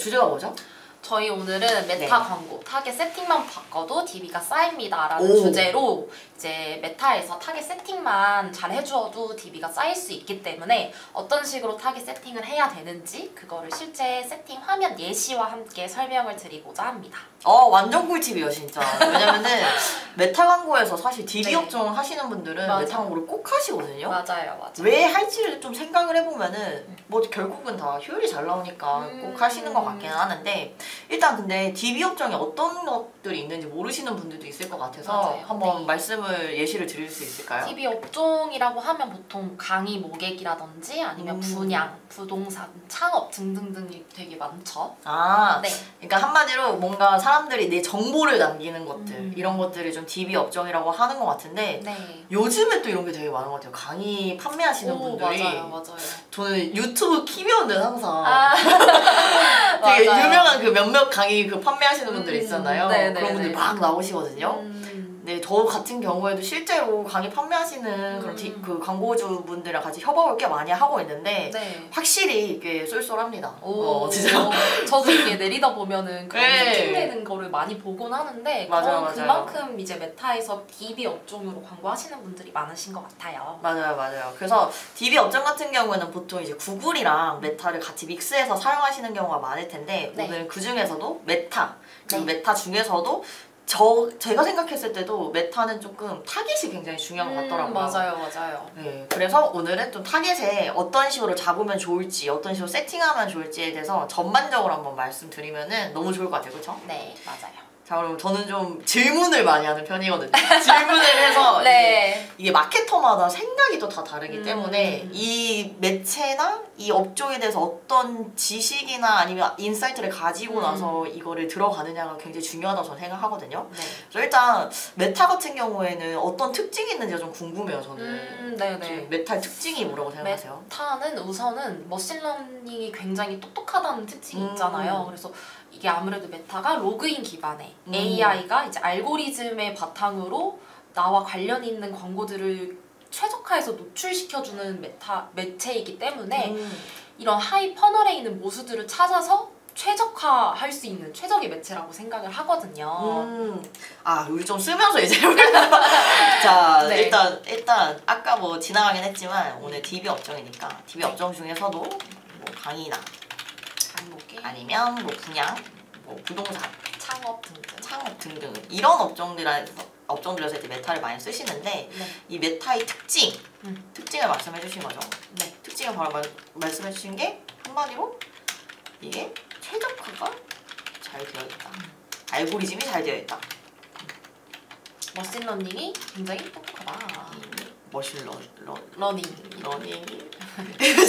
주제가 뭐죠? 저희 오늘은 메타 네. 광고, 타겟 세팅만 바꿔도 DB가 쌓입니다 라는 오. 주제로 이제 메타에서 타겟 세팅만 잘 해주어도 DB가 쌓일 수 있기 때문에 어떤 식으로 타겟 세팅을 해야 되는지 그거를 실제 세팅 화면 예시와 함께 설명을 드리고자 합니다. 완전 꿀팁이에요 진짜. 왜냐면은 메타 광고에서 사실 DB 네. 업종 하시는 분들은 맞아. 메타 광고를 꼭 하시거든요. 맞아요, 맞아요. 왜 할지를 좀 생각을 해보면은 뭐 결국은 다 효율이 잘 나오니까 꼭 하시는 것 같기는 하는데, 일단 근데 DB 업종에 어떤 것들이 있는지 모르시는 분들도 있을 것 같아서 맞아요. 한번 네. 말씀을 예시를 드릴 수 있을까요? DB 업종이라고 하면 보통 강의 모객이라든지 아니면 분양, 부동산, 창업 등등등이 되게 많죠. 아, 네. 그러니까 한마디로 뭔가 사람들이 내 정보를 남기는 것들, 이런 것들을 좀 DB 업종이라고 하는 것 같은데, 네. 요즘에 또 이런 게 되게 많은 것 같아요. 강의 판매하시는 오, 분들이. 맞아요. 저는 유튜브 키면은 항상 되게 맞아요. 유명한 그 몇몇 강의 그 판매하시는 분들 있잖아요. 네네네. 그런 분들 막 나오시거든요. 네, 저 같은 경우에도 실제로 강의 판매하시는 그런 그 광고주 분들이랑 같이 협업을 꽤 많이 하고 있는데, 네. 확실히 이게 쏠쏠합니다. 오, 진짜. 저도 이게 내리다 보면은 그런 네. 세팅되는 거를 많이 보곤 하는데, 맞아요, 그건 맞아요. 그만큼 이제 메타에서 DB 업종으로 광고하시는 분들이 많으신 것 같아요. 맞아요. 그래서 DB 업종 같은 경우에는 보통 이제 구글이랑 메타를 같이 믹스해서 사용하시는 경우가 많을 텐데, 네. 오늘 그 중에서도 메타, 그 네. 메타 중에서도 제가 생각했을 때도 메타는 조금 타겟이 굉장히 중요한 것 같더라고요. 맞아요. 네, 그래서 오늘은 좀 타겟에 어떤 식으로 잡으면 좋을지, 어떤 식으로 세팅하면 좋을지에 대해서 전반적으로 한번 말씀드리면은 너무 좋을 것 같아요, 그렇죠? 네, 맞아요. 자, 그럼 저는 좀 질문을 많이 하는 편이거든요. 질문을 해서 네. 이게 마케터마다 생각이 또 다 다르기 때문에 이 매체나 이 업종에 대해서 어떤 지식이나 아니면 인사이트를 가지고 나서 이거를 들어가느냐가 굉장히 중요하다고 저는 생각하거든요. 네. 그래서 일단 메타 같은 경우에는 어떤 특징이 있는지가 좀 궁금해요, 저는. 네네. 지금 메타의 특징이 뭐라고 생각하세요? 메타는 우선은 머신러닝이 굉장히 똑똑하다는 특징이 있잖아요. 그래서 이게 아무래도 메타가 로그인 기반의 AI가 이제 알고리즘의 바탕으로 나와 관련 있는 광고들을 최적화해서 노출시켜주는 매체이기 때문에 이런 하이 퍼널에 있는 모수들을 찾아서 최적화할 수 있는 최적의 매체라고 생각을 하거든요. 우리 좀 쓰면서 이제 자, 네. 일단 아까 뭐 지나가긴 했지만 오늘 DB 업종이니까 DB 업종 중에서도 뭐 강의나 아니면 뭐 분양, 뭐 부동산, 창업 등등 이런 업종들에서 이제 메타를 많이 쓰시는데, 이 메타의 특징을 말씀해 주신 거죠. 네. 특징을 바로 말씀해 주신 게 한마디로 이게 최적화가 잘 되어 있다. 알고리즘이 잘 되어 있다. 머신러닝이 굉장히 똑똑하다. 러닝이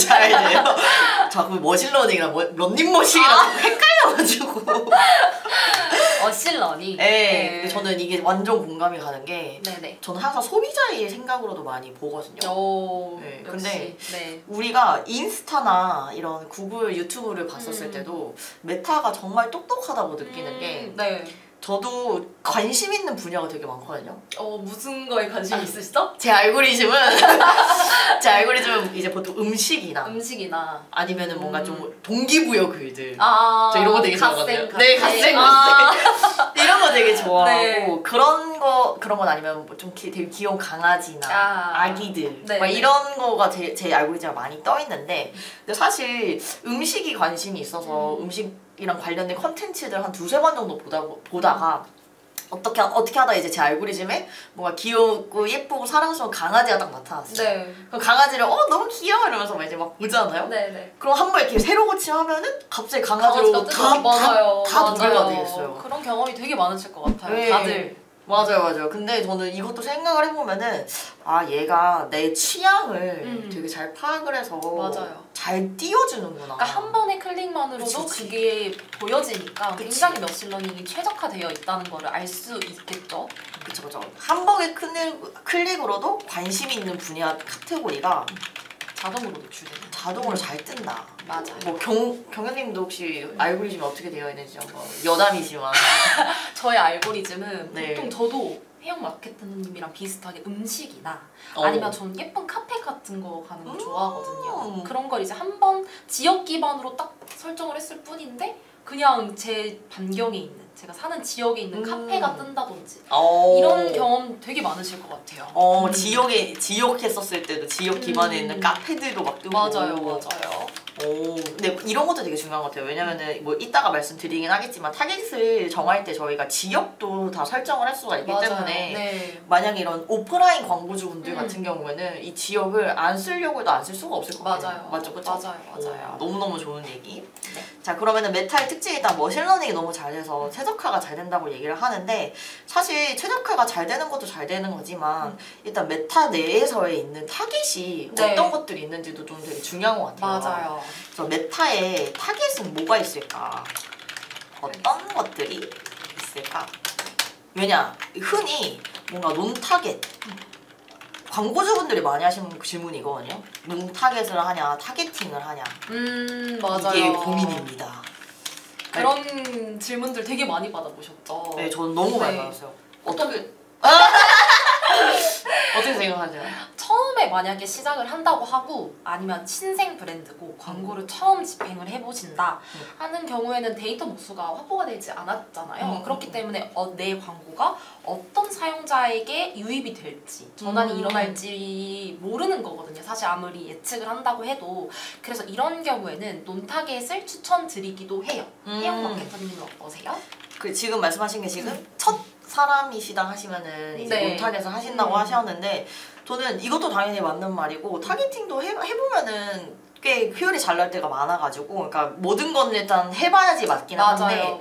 잘 돼요. 자꾸 머신러닝이랑 런닝머신이랑 헷갈려가지고. 머신러닝. 네. 저는 이게 완전 공감이 가는 게, 네네. 저는 항상 소비자의 생각으로도 많이 보거든요. 오, 네, 역시. 근데 우리가 인스타나 이런 구글, 유튜브를 봤었을 때도 메타가 정말 똑똑하다고 느끼는 게, 네. 저도 관심 있는 분야가 되게 많거든요. 무슨 거에 관심 있으시죠? 제 알고리즘은 이제 보통 음식이나 아니면은 뭔가 좀 동기부여 글들, 저 이런 거 되게 좋아하거든요. 네, 갓생 이런 거 되게 좋아하고, 네. 그런 건 아니면 뭐 좀 되게 귀여운 강아지나 아기들 막 이런 거가 제 알고리즘에 많이 떠 있는데, 근데 사실 음식이 관심이 있어서 음식이랑 관련된 컨텐츠들 한 두세 번 정도 보다가 어떻게 하다 이제 제 알고리즘에 뭔가 귀엽고 예쁘고 사랑스러운 강아지가 딱 나타났어요. 네. 그럼 강아지를 너무 귀여워 이러면서 막 이제 막 보잖아요. 네네. 그럼 한 번 이렇게 새로 고침하면은 갑자기 강아지로 다 도배가 돼 있어요. 그런 경험이 되게 많으실 것 같아요. 네. 다들. 맞아요. 근데 저는 이것도 생각을 해보면은, 얘가 내 취향을 되게 잘 파악을 해서 잘 띄워주는구나. 그러니까 한 번의 클릭만으로도 그게 보여지니까 굉장히 머신러닝이 최적화되어 있다는 거를 알 수 있겠죠. 그쵸. 한 번의 클릭으로도 관심 있는 분야 카테고리가 자동으로 노출되는. 자동으로 잘 뜬다. 맞아요. 뭐 경현님도 혹시 알고리즘이 어떻게 되어 있는지 한번, 여담이지만. 저의 알고리즘은 네. 보통 저도 해영 마케터님이랑 비슷하게 음식이나 아니면 저는 예쁜 카페 같은 거 가는 거 좋아하거든요. 그런 걸 이제 한 번 지역 기반으로 딱 설정을 했을 뿐인데 그냥 제 반경에 있는 제가 사는 지역에 있는 카페가 뜬다든지 이런 경험 되게 많으실 것 같아요. 지역했었을 때도 지역 기반에 있는 카페들도 막 뜨고. 맞아요. 근데 이런 것도 되게 중요한 것 같아요. 왜냐면은 뭐 이따가 말씀드리긴 하겠지만 타겟을 정할 때 저희가 지역도 다 설정을 할 수가 있기 때문에 만약에 이런 오프라인 광고주분들 같은 경우에는 이 지역을 안 쓰려고 해도 안 쓸 수가 없을 것 같아요. 맞죠? 그쵸? 맞아요. 너무너무 좋은 얘기. 자, 그러면은 메타의 특징이 일단 머신러닝이 너무 잘 돼서 최적화가 잘 된다고 얘기를 하는데, 사실 최적화가 잘 되는 것도 잘 되는 거지만 일단 메타 내에서의 있는 타겟이 어떤 것들이 있는지도 좀 되게 중요한 것 같아요. 맞아요. 그래서 메타의 타겟은 뭐가 있을까? 어떤 것들이 있을까? 왜냐, 흔히 뭔가 논타겟, 광고주분들이 많이 하시는 질문이거든요. 논타겟을 하냐, 타겟팅을 하냐. 맞아요. 이게 고민입니다. 그런 질문들 되게 많이 받아보셨죠? 네, 저는 너무 많이 받았어요. 어떻게 생각하세요? 처음에 만약에 시작을 한다고 하고 아니면 신생 브랜드고 광고를 처음 집행을 해보신다 하는 경우에는 데이터 목수가 확보가 되지 않았잖아요. 그렇기 때문에 내 광고가 어떤 사용자에게 유입이 될지 전환이 일어날지 모르는 거거든요. 사실 아무리 예측을 한다고 해도. 그래서 이런 경우에는 논타겟을 추천드리기도 해요. 혜영 마케터님은 어떠세요? 지금 말씀하신 게 지금 첫 사람이시다 하시면은 이제 논타겟을 하신다고 하셨는데, 저는 이것도 당연히 맞는 말이고 타겟팅도 해보면은 꽤 효율이 잘 날 때가 많아가지고, 그러니까 모든 건 일단 해봐야지 맞긴 한데,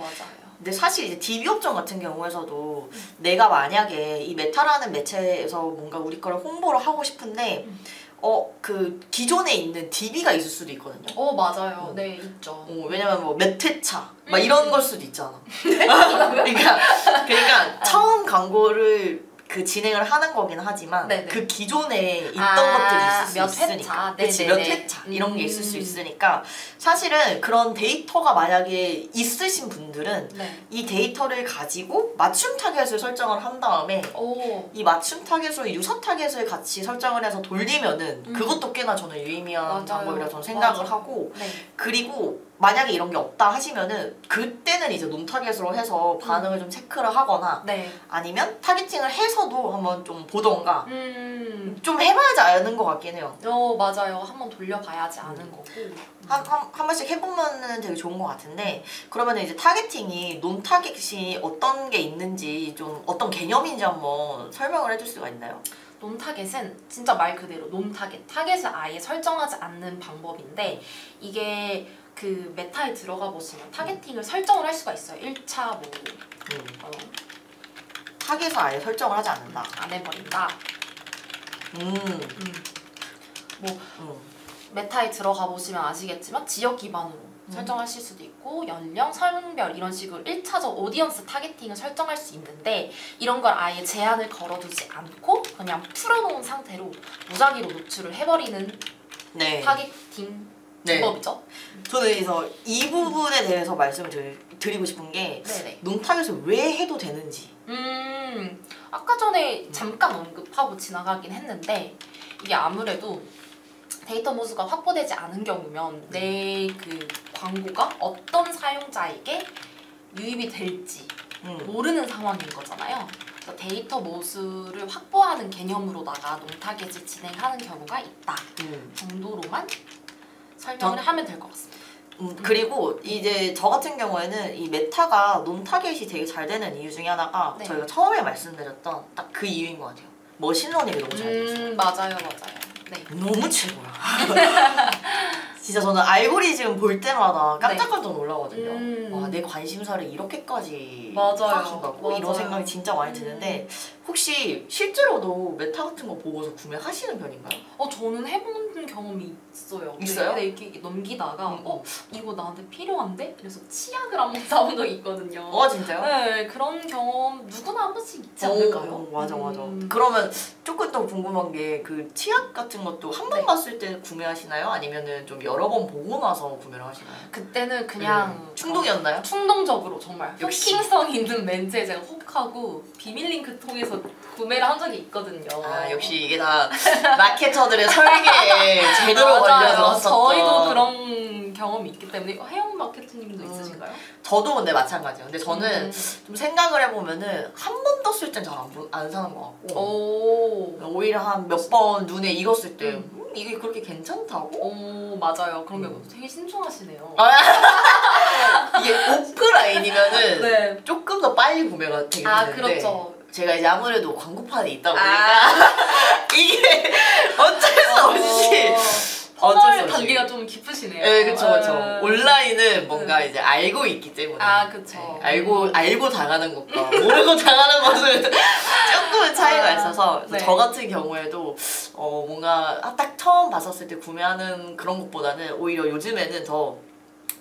근데 사실 이제 DB 업종 같은 경우에서도 내가 만약에 이 메타라는 매체에서 뭔가 우리 거를 홍보를 하고 싶은데 그 기존에 있는 DB가 있을 수도 있거든요. 맞아요. 네, 있죠. 왜냐면 뭐 몇 회차 막 이런 걸 수도 있잖아. 그러니까 처음 광고를 진행을 하는 거긴 하지만 그 기존에 있던 것들이 있을 수 있으니까. 그치, 몇 회차 이런 게 있을 수 있으니까 사실은 그런 데이터가 만약에 있으신 분들은 이 데이터를 가지고 맞춤 타겟을 설정을 한 다음에 이 맞춤 타겟으로 유사 타겟을 같이 설정을 해서 돌리면은 그것도 꽤나 저는 유의미한 방법이라 저는 생각을 하고, 그리고 만약에 이런 게 없다 하시면은 그때는 이제 논타겟으로 해서 반응을 좀 체크를 하거나 아니면 타겟팅을 해서도 한번 좀 보던가 좀 해봐야지 아는 것 같긴 해요. 맞아요. 한번 돌려봐야지 아는 거고. 한 번씩 해보면은 되게 좋은 것 같은데, 그러면 이제 타겟팅이 논타겟이 어떤 게 있는지 좀 어떤 개념인지 한번 설명을 해줄 수가 있나요? 논타겟은 진짜 말 그대로 논타겟, 타겟을 아예 설정하지 않는 방법인데, 이게 그 메타에 들어가 보시면 타겟팅을 설정을 할 수가 있어요. 1차 타겟을 아예 설정을 하지 않는다. 안 해버린다. 메타에 들어가 보시면 아시겠지만 지역 기반으로 설정하실 수도 있고 연령, 성별 이런 식으로 1차적 오디언스 타겟팅을 설정할 수 있는데, 이런 걸 아예 제한을 걸어두지 않고 그냥 풀어놓은 상태로 무작위로 노출을 해버리는 타겟팅 방법이죠. 저는 그래서 이 부분에 대해서 말씀을 드리고 싶은 게 논타겟을 왜 해도 되는지. 아까 전에 잠깐 언급하고 지나가긴 했는데, 이게 아무래도 데이터 모수가 확보되지 않은 경우면 내 그 광고가 어떤 사용자에게 유입이 될지 모르는 상황인 거잖아요. 그래서 데이터 모수를 확보하는 개념으로다가 논타겟을 진행하는 경우가 있다 정도로만 설명을 하면 될 것 같습니다. 그리고 이제 저 같은 경우에는 이 메타가 논타겟이 되게 잘 되는 이유 중에 하나가 저희가 처음에 말씀드렸던 딱 그 이유인 것 같아요. 머신러닝이 너무 잘 됐어요. 맞아요. 너무 최고야. 진짜 저는 알고리즘 볼 때마다 깜짝깜짝 놀라거든요. 와, 내 관심사를 이렇게까지 파악한다고? 이런 생각이 진짜 많이 드는데, 혹시 실제로도 메타 같은 거 보고서 구매하시는 편인가요? 저는 해본 경험이 있어요. 있어요? 근데 이렇게 넘기다가 이거 나한테 필요한데? 그래서 치약을 한번 사본 적이 있거든요. 진짜요? 네, 그런 경험 누구나 한 번씩 있지 않을까요? 맞아. 그러면 조금 더 궁금한 게, 그 치약 같은 것도 한 번 봤을 때 구매하시나요? 아니면은 좀 여러 번 보고 나서 구매를 하시나요? 그때는 그냥 충동이었나요? 충동적으로 정말 호킹성 있는 멘트에 제가 혹하고 비밀 링크 통해서 구매를 한 적이 있거든요. 아 역시 이게 다 마케터들의 설계에 제대로 걸려들었었던. 저희도 그런 경험이 있기 때문에 혜영 마케터님도 있으신가요? 저도 근데 마찬가지예요. 근데 저는 좀 생각을 해보면은 한 번 떴을 땐 잘 안 사는 것 같고 오히려 한 몇 번 눈에 익었을 때 이게 그렇게 괜찮다고? 맞아요. 그런 게 되게 신중하시네요. 이게 오프라인이면은 네. 조금 더 빨리 구매가 되게 되는데 그렇죠. 제가 이제 아무래도 광고판에 있다 보니까 이게 어쩔 수 없이 퍼널 단계가 좀 깊으시네요. 네, 그쵸. 온라인은 뭔가 이제 알고 있기 때문에. 그쵸. 네, 알고 당하는 것과 모르고 당하는 것은 조금은 차이가 있어서 네. 저 같은 경우에도 뭔가 딱 처음 봤었을 때 구매하는 그런 것보다는 오히려 요즘에는 더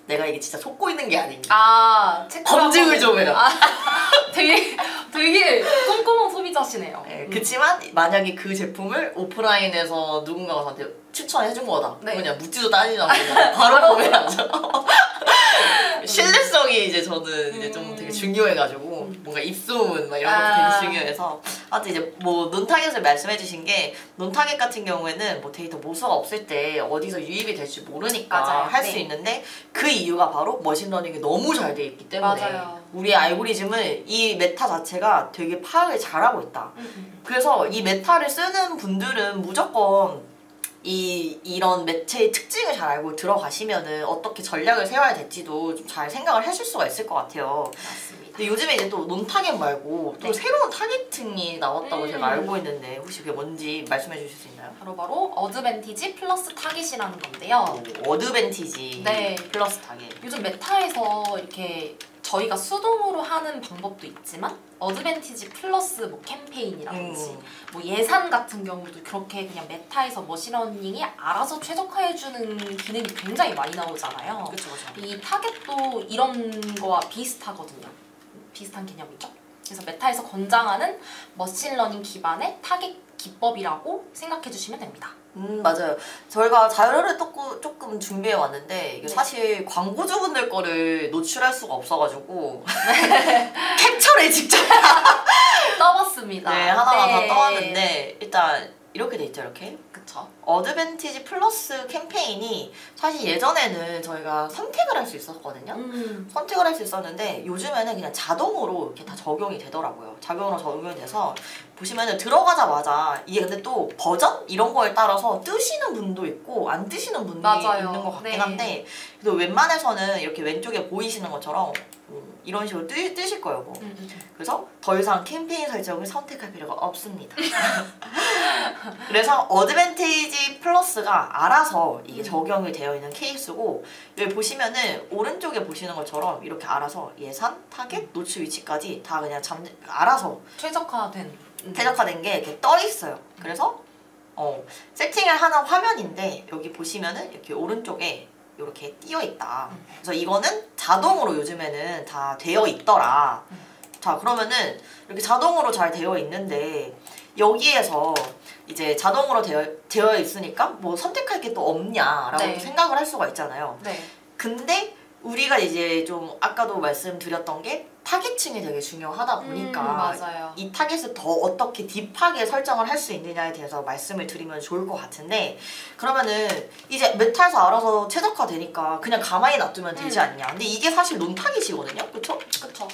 내가 이게 진짜 속고 있는 게 아닌가. 검증을 좀 해라. 되게 꼼꼼한 소비자시네요. 네, 그치만 만약에 그 제품을 오프라인에서 누군가가 저한테 추천해준 거다. 그냥 묻지도 따지도 않고 바로 구매하죠. 신뢰성이 이제 저는 이제 좀 되게 중요해가지고 뭔가 입소문 막 이런 것도 되게 중요해서 하여튼 이제 뭐 논타겟을 말씀해주신 게 논타겟 같은 경우에는 뭐 데이터 모수가 없을 때 어디서 유입이 될지 모르니까 할 수 있는데 그 이유가 바로 머신러닝이 너무 잘 돼 있기 때문에 우리의 알고리즘을 이 메타 자체가 되게 파악을 잘하고 있다. 그래서 이 메타를 쓰는 분들은 무조건 이런 매체의 특징을 잘 알고 들어가시면은 어떻게 전략을 세워야 될지도 좀 잘 생각을 하실 수가 있을 것 같아요. 맞습니다. 근데 요즘에 이제 또 논타겟 말고 또 새로운 타겟팅이 나왔다고 제가 알고 있는데 혹시 그게 뭔지 말씀해 주실 수 있나요? 바로 어드밴티지 플러스 타겟이라는 건데요. 어드밴티지 플러스 타겟. 요즘 메타에서 이렇게 저희가 수동으로 하는 방법도 있지만 어드밴티지 플러스 뭐 캠페인이라든지 뭐 예산 같은 경우도 그렇게 그냥 메타에서 머신러닝이 알아서 최적화해주는 기능이 굉장히 많이 나오잖아요. 그쵸. 이 타겟도 이런 거와 비슷하거든요. 비슷한 개념이죠. 그래서 메타에서 권장하는 머신러닝 기반의 타겟 기법이라고 생각해 주시면 됩니다. 맞아요. 저희가 자료를 조금 준비해 왔는데 이게 사실 광고주분들 거를 노출할 수가 없어가지고 캡처를 직접 떠봤습니다. 네, 하나하나 다 떠왔는데 일단 이렇게 돼 있죠, 이렇게. 그쵸. 어드밴티지 플러스 캠페인이 사실 예전에는 저희가 선택을 할 수 있었거든요. 선택을 할 수 있었는데 요즘에는 그냥 자동으로 이렇게 다 적용이 되더라고요. 자동으로 적용이 돼서 보시면은 들어가자마자 이게 근데 또 버전 이런 거에 따라서 뜨시는 분도 있고 안 뜨시는 분도 있는 것 같긴 한데 그래도 웬만해서는 이렇게 왼쪽에 보이시는 것처럼 이런 식으로 뜨실 거예요. 뭐. 그래서 더 이상 캠페인 설정을 선택할 필요가 없습니다. 그래서 어드밴티지 플러스가 알아서 이게 적용이 되어 있는 케이스고 여기 보시면은 오른쪽에 보시는 것처럼 이렇게 알아서 예산, 타겟, 노출 위치까지 다 그냥 알아서 최적화된 게 이렇게 떠 있어요. 그래서 세팅을 하는 화면인데 여기 보시면은 이렇게 오른쪽에 이렇게 띄어 있다. 그래서 이거는 자동으로 요즘에는 다 되어 있더라. 자, 그러면은 이렇게 자동으로 잘 되어 있는데 여기에서 이제 자동으로 되어 있으니까 뭐 선택할 게 또 없냐라고 생각을 할 수가 있잖아요. 근데 우리가 이제 좀 아까도 말씀드렸던 게 타겟층이 되게 중요하다 보니까 이 타겟을 더 어떻게 딥하게 설정을 할 수 있느냐에 대해서 말씀을 드리면 좋을 것 같은데 그러면은 이제 메타에서 알아서 최적화되니까 그냥 가만히 놔두면 되지 않냐. 근데 이게 사실 논타겟이거든요. 그쵸? 그쵸.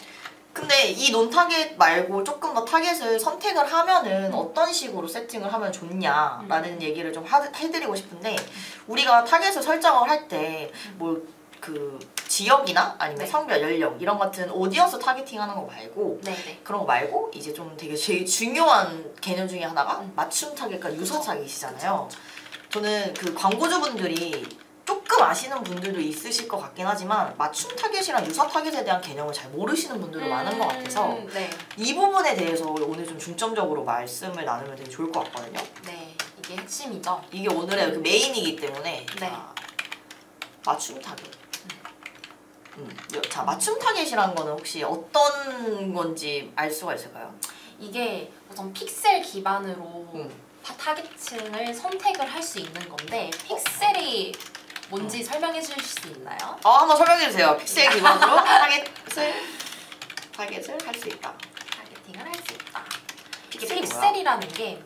근데 이 논타겟 말고 조금 더 타겟을 선택을 하면은 어떤 식으로 세팅을 하면 좋냐라는 얘기를 좀 해드리고 싶은데 우리가 타겟을 설정을 할 때 뭐 그 지역이나 아니면 성별, 연령 이런 같은 오디언스 타겟팅 하는 거 말고 그런 거 말고 이제 좀 되게 제일 중요한 개념 중에 하나가 맞춤 타겟과 유사 타겟이잖아요. 저는 그 광고주분들이 조금 아시는 분들도 있으실 것 같긴 하지만 맞춤 타겟이랑 유사 타겟에 대한 개념을 잘 모르시는 분들도 많은 것 같아서 이 부분에 대해서 오늘 좀 중점적으로 말씀을 나누면 되게 좋을 것 같거든요. 네, 이게 핵심이죠. 이게 오늘의 그 메인이기 때문에 맞춤 타겟. 자, 맞춤 타겟이라는 거는 혹시 어떤 건지 알 수가 있을까요? 이게 우선 픽셀 기반으로 타겟층을 선택을 할 수 있는 건데 픽셀이 뭔지 설명해 주실 수 있나요? 한번 설명해 주세요. 픽셀 기반으로 타겟을 할 수 있다. 타겟팅을 할 수 있다. 픽셀이라는 게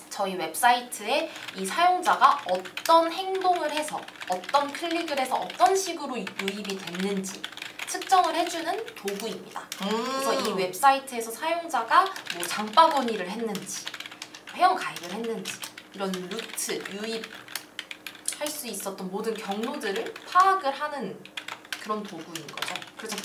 저희 웹사이트에 이 사용자가 어떤 행동을 해서 어떤 클릭을 해서 어떤 식으로 유입이 됐는지 측정을 해주는 도구입니다. 그래서 이 웹사이트에서 사용자가 뭐 장바구니를 했는지 회원 가입을 했는지 이런 루트, 유입할 수 있었던 모든 경로들을 파악을 하는 그런 도구인 거죠. 그래서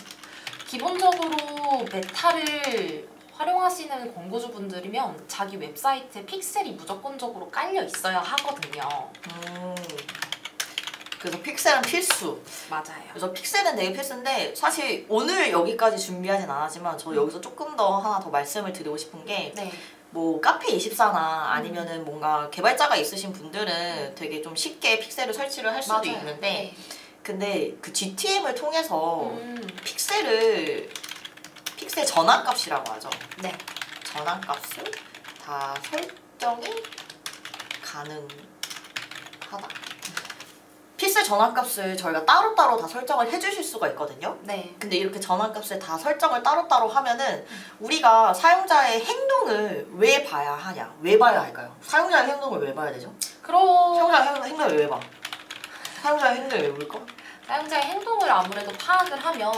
기본적으로 메타를 활용하시는 광고주분들이면 자기 웹사이트에 픽셀이 무조건적으로 깔려 있어야 하거든요. 그래서 픽셀은 필수. 맞아요. 그래서 픽셀은 되게 필수인데 사실 오늘 여기까지 준비하진 않았지만 저 여기서 조금 더 하나 더 말씀을 드리고 싶은 게 뭐 카페24나 아니면은 뭔가 개발자가 있으신 분들은 되게 좀 쉽게 픽셀을 설치를 할 수도 있는데 근데 그 GTM을 통해서 픽셀 전환값이라고 하죠. 전환값을 다 설정이 가능하다. 픽셀 전환값을 저희가 따로따로 다 설정을 해주실 수가 있거든요. 근데 이렇게 전환값을 다 설정을 따로따로 하면은 우리가 사용자의 행동을 왜 봐야 하냐? 왜 봐야 할까요? 사용자의 행동을 왜 봐야 되죠? 사용자의 행동을 왜 봐? 사용자의 행동을 왜 볼까? 사용자의 행동을 아무래도 파악을 하면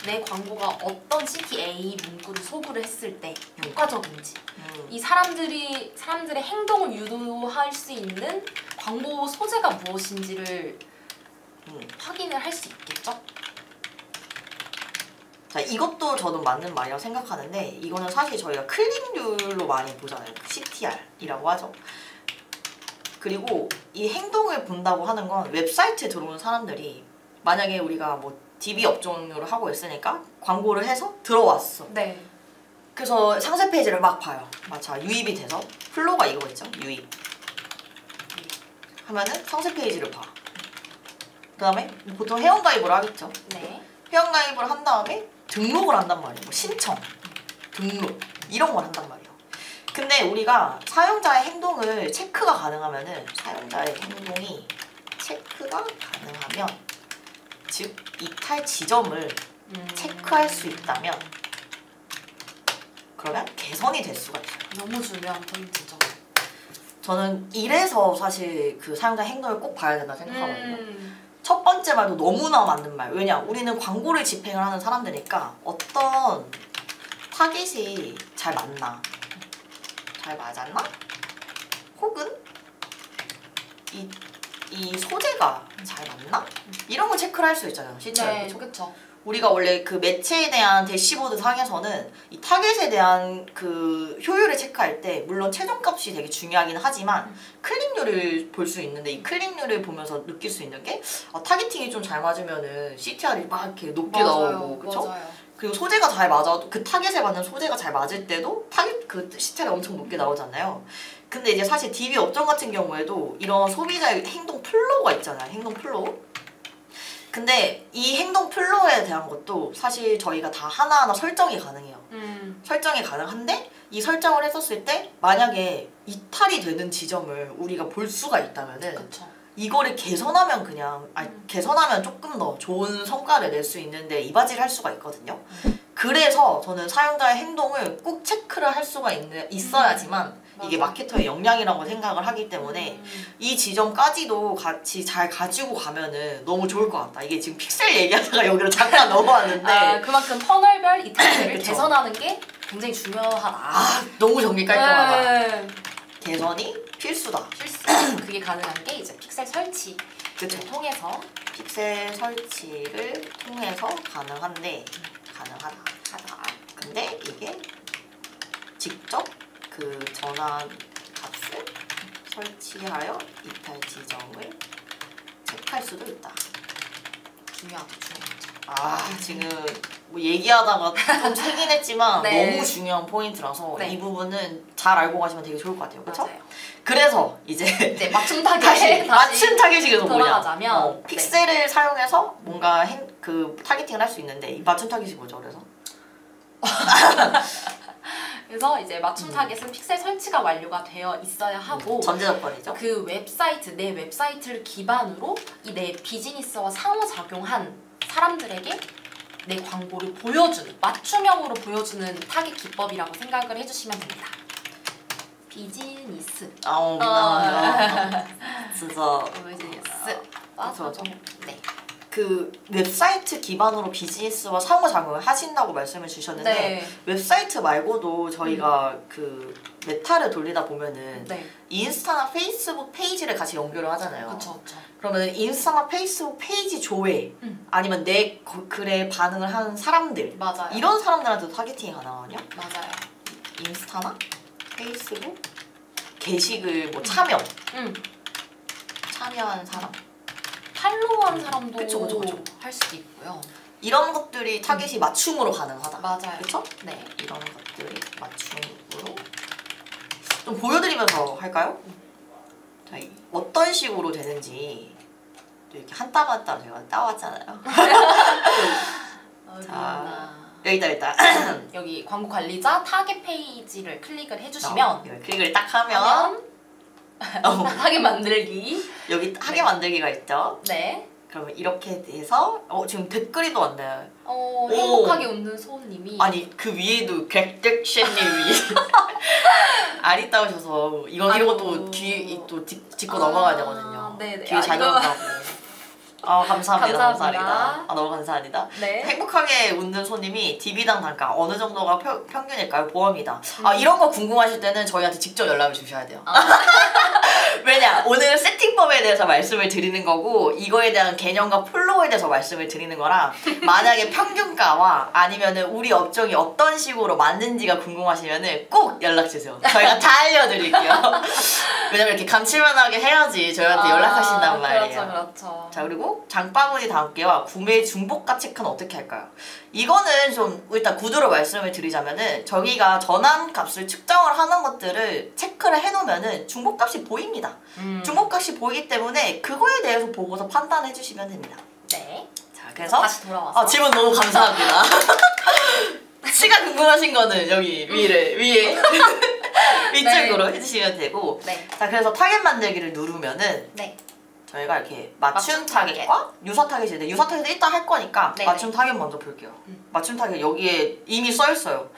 내 광고가 어떤 CTA 문구를 소구를 했을 때 효과적인지 이 사람들의 행동을 유도할 수 있는 광고 소재가 무엇인지를 확인을 할 수 있겠죠? 자, 이것도 저는 맞는 말이라고 생각하는데 이거는 사실 저희가 클릭률로 많이 보잖아요. CTR이라고 하죠. 그리고 이 행동을 본다고 하는 건 웹사이트에 들어오는 사람들이 만약에 우리가 뭐 DB 업종으로 하고 있으니까 광고를 해서 들어왔어. 그래서 상세 페이지를 막 봐요. 자, 유입이 돼서 플로우가 이거겠죠? 유입. 하면은 상세 페이지를 봐. 그 다음에 보통 회원가입을 하겠죠? 회원가입을 한 다음에 등록을 한단 말이에요. 뭐 신청, 등록 이런 걸 한단 말이에요. 근데 우리가 사용자의 행동을 체크가 가능하면은 사용자의 행동이 체크가 가능하면 즉 이탈 지점을 체크할 수 있다면 그러면 개선이 될 수가 있어요. 너무 중요한 포인트죠. 저는 이래서 사실 그 사용자 행동을 꼭 봐야 된다 생각하거든요. 첫 번째 말도 너무나 맞는 말. 왜냐? 우리는 광고를 집행을 하는 사람들이니까 어떤 타깃이 잘 맞나? 잘 맞았나? 혹은 이 소재가 잘 맞나? 이런 걸 체크를 할 수 있잖아요. 실제로. 그렇죠. 우리가 원래 그 매체에 대한 대시보드 상에서는 이 타겟에 대한 그 효율을 체크할 때 물론 최종값이 되게 중요하긴 하지만 클릭률을 볼 수 있는데 이 클릭률을 보면서 느낄 수 있는 게 타겟팅이 좀 잘 맞으면은 CTR이 막 이렇게 높게 나오고 그쵸? 그리고 소재가 잘 맞아도 그 타겟에 맞는 소재가 잘 맞을 때도 타겟 그 CTR이 엄청 높게 나오잖아요. 근데 이제 사실 DB 업종 같은 경우에도 이런 소비자의 행동 플로우가 있잖아요. 행동 플로우. 근데 이 행동 플로우에 대한 것도 사실 저희가 다 하나하나 설정이 가능해요. 설정이 가능한데 이 설정을 했었을 때 만약에 이탈이 되는 지점을 우리가 볼 수가 있다면은 이거를 개선하면 개선하면 조금 더 좋은 성과를 낼 수 있는데 이바지를 할 수가 있거든요. 그래서 저는 사용자의 행동을 꼭 체크를 할 수가 있어야지만 이게 마케터의 역량이라고 생각을 하기 때문에 이 지점까지도 같이 잘 가지고 가면은 너무 좋을 것 같다. 이게 지금 픽셀 얘기하다가 여기로 잠깐 넘어왔는데 그만큼 터널별 이탈들을 개선하는 게 굉장히 중요하다. 너무 정리 깔끔하다. 개선이 필수다. 그게 가능한 게 이제 픽셀 설치를 통해서 픽셀 설치를 통해서 가능하다. 근데 이게 직접 그 전환 값을 설치하여 이탈 지점을 체크할 수도 있다. 중요하죠. 지금 뭐 얘기하다가 좀 세긴 했지만 너무 중요한 포인트라서 이 부분은 잘 알고 가시면 되게 좋을 것 같아요. 그렇죠? 그래서 이제 맞춤 타겟 맞춤 타겟이 그래서 돌아가자면 픽셀을 사용해서 뭔가 그 타겟팅을 할 수 있는데 이 맞춤 타겟이 뭐죠? 그래서 이제 맞춤 타겟은 픽셀 설치가 완료가 되어 있어야 하고 전제 조건이죠. 그 웹사이트, 내 웹사이트를 기반으로 이 내 비즈니스와 상호작용한 사람들에게 내 광고를 보여주는, 맞춤형으로 보여주는 타겟 기법이라고 생각을 해주시면 됩니다. 비즈니스. 진짜. 비즈니스. 맞아. 네. 그 웹사이트 기반으로 비즈니스와 상호작용을 하신다고 말씀을 주셨는데 네. 웹사이트 말고도 저희가 그 메타를 돌리다 보면은 네. 인스타나 페이스북 페이지를 같이 연결을 하잖아요. 그쵸. 그러면 인스타나 페이스북 페이지 조회 아니면 내 글에 반응을 하는 사람들 맞아요. 이런 사람들한테도 타겟팅이 가능하거든요. 맞아요. 인스타나 페이스북 게시글 뭐 참여하는 사람 팔로우한 사람도 그쵸. 할 수도 있고요. 이런 것들이 타겟이 맞춤으로 가능하다. 맞아요. 그쵸? 네. 이런 것들이 맞춤으로 좀 보여드리면서 할까요? 자, 어떤 식으로 되는지 이렇게 한 땀 한 땀 제가 따왔잖아요. 자, 여기 있다. 여기 광고 관리자 타겟 페이지를 클릭을 해주시면 클릭을 딱 하면 타겟 만들기. 여기 타겟 만들기가 있죠. 네. 그러면 이렇게 돼서 지금 댓글이 또 왔네요. 행복하게 웃는 소은님이 아니 그 위에도 객객션님이 아리따우셔서 이런 것도 뒤에 또 짚고 넘어가야 되거든요. 네네. 뒤에 잘 들어가고. 감사합니다. 너무 감사합니다. 네. 행복하게 웃는 손님이 DB당 단가 어느 정도가 평균일까요? 보험이다. 이런 거 궁금하실 때는 저희한테 직접 연락을 주셔야 돼요. 왜냐? 오늘 세팅법에 대해서 말씀을 드리는 거고 이거에 대한 개념과 플로우에 대해서 말씀을 드리는 거라 만약에 평균가와 아니면은 우리 업종이 어떤 식으로 맞는지가 궁금하시면은 꼭 연락 주세요. 저희가 다 알려드릴게요. 왜냐면 이렇게 감칠만하게 해야지 저희한테 연락하신단 말이에요. 그렇죠. 자, 그리고 장바구니 담기와 구매 중복가 체크는 어떻게 할까요? 이거는 좀 일단 구두로 말씀을 드리자면은 저희가 전환 값을 측정을 하는 것들을 체크를 해놓으면은 중복값이 보입니다. 중복값이 보이기 때문에 그거에 대해서 보고서 판단해 주시면 됩니다. 네. 자, 그래서 다시 돌아와서 질문 너무 감사합니다. 시가 궁금하신 거는 여기 위에 위쪽으로 해주시면 되고. 네. 자, 그래서 타겟 만들기를 누르면은 저희가 이렇게 맞춤 타겟과 유사 타겟인데 유사 타겟은 일단 할 거니까 네네. 맞춤 타겟 먼저 볼게요. 맞춤 타겟 여기에 이미 써 있어요.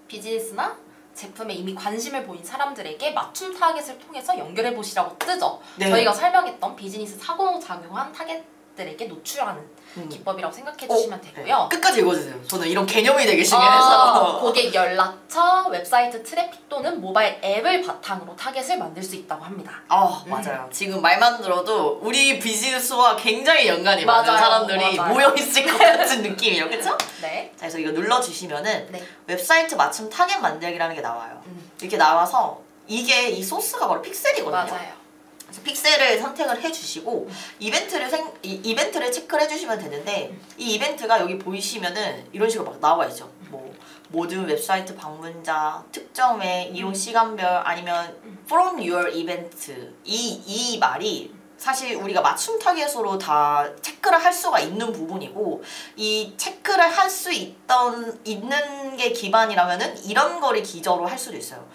비즈니스나 제품에 이미 관심을 보인 사람들에게 맞춤 타겟을 통해서 연결해 보시라고 뜨죠. 네. 저희가 설명했던 비즈니스 상호작용한 타겟들에게 노출하는 기법이라고 생각해 주시면 되고요. 네. 끝까지 읽어주세요. 저는 이런 개념이 되게 중요해서. 고객 연락처, 웹사이트 트래픽 또는 모바일 앱을 바탕으로 타겟을 만들 수 있다고 합니다. 맞아요. 지금 말만 들어도 우리 비즈니스와 굉장히 연관이 많은 사람들이 모여있을 것 같은 느낌이에요. 그쵸? 네. 자, 그래서 이거 눌러주시면은 웹사이트 맞춤 타겟 만들기라는 게 나와요. 이렇게 나와서 이 소스가 바로 픽셀이거든요. 맞아요. 그래서 픽셀을 선택을 해주시고 이벤트를 체크를 해주시면 되는데 이 이벤트가 여기 보이시면은 이런 식으로 막 나와 있죠. 뭐 모든 웹사이트 방문자, 특정의 이용 시간별 아니면 from your event 이 말이 사실 우리가 맞춤 타겟으로 다 체크를 할 수가 있는 부분이고 이 체크를 할 수 있는 게 기반이라면은 이런 거를 기저로 할 수도 있어요.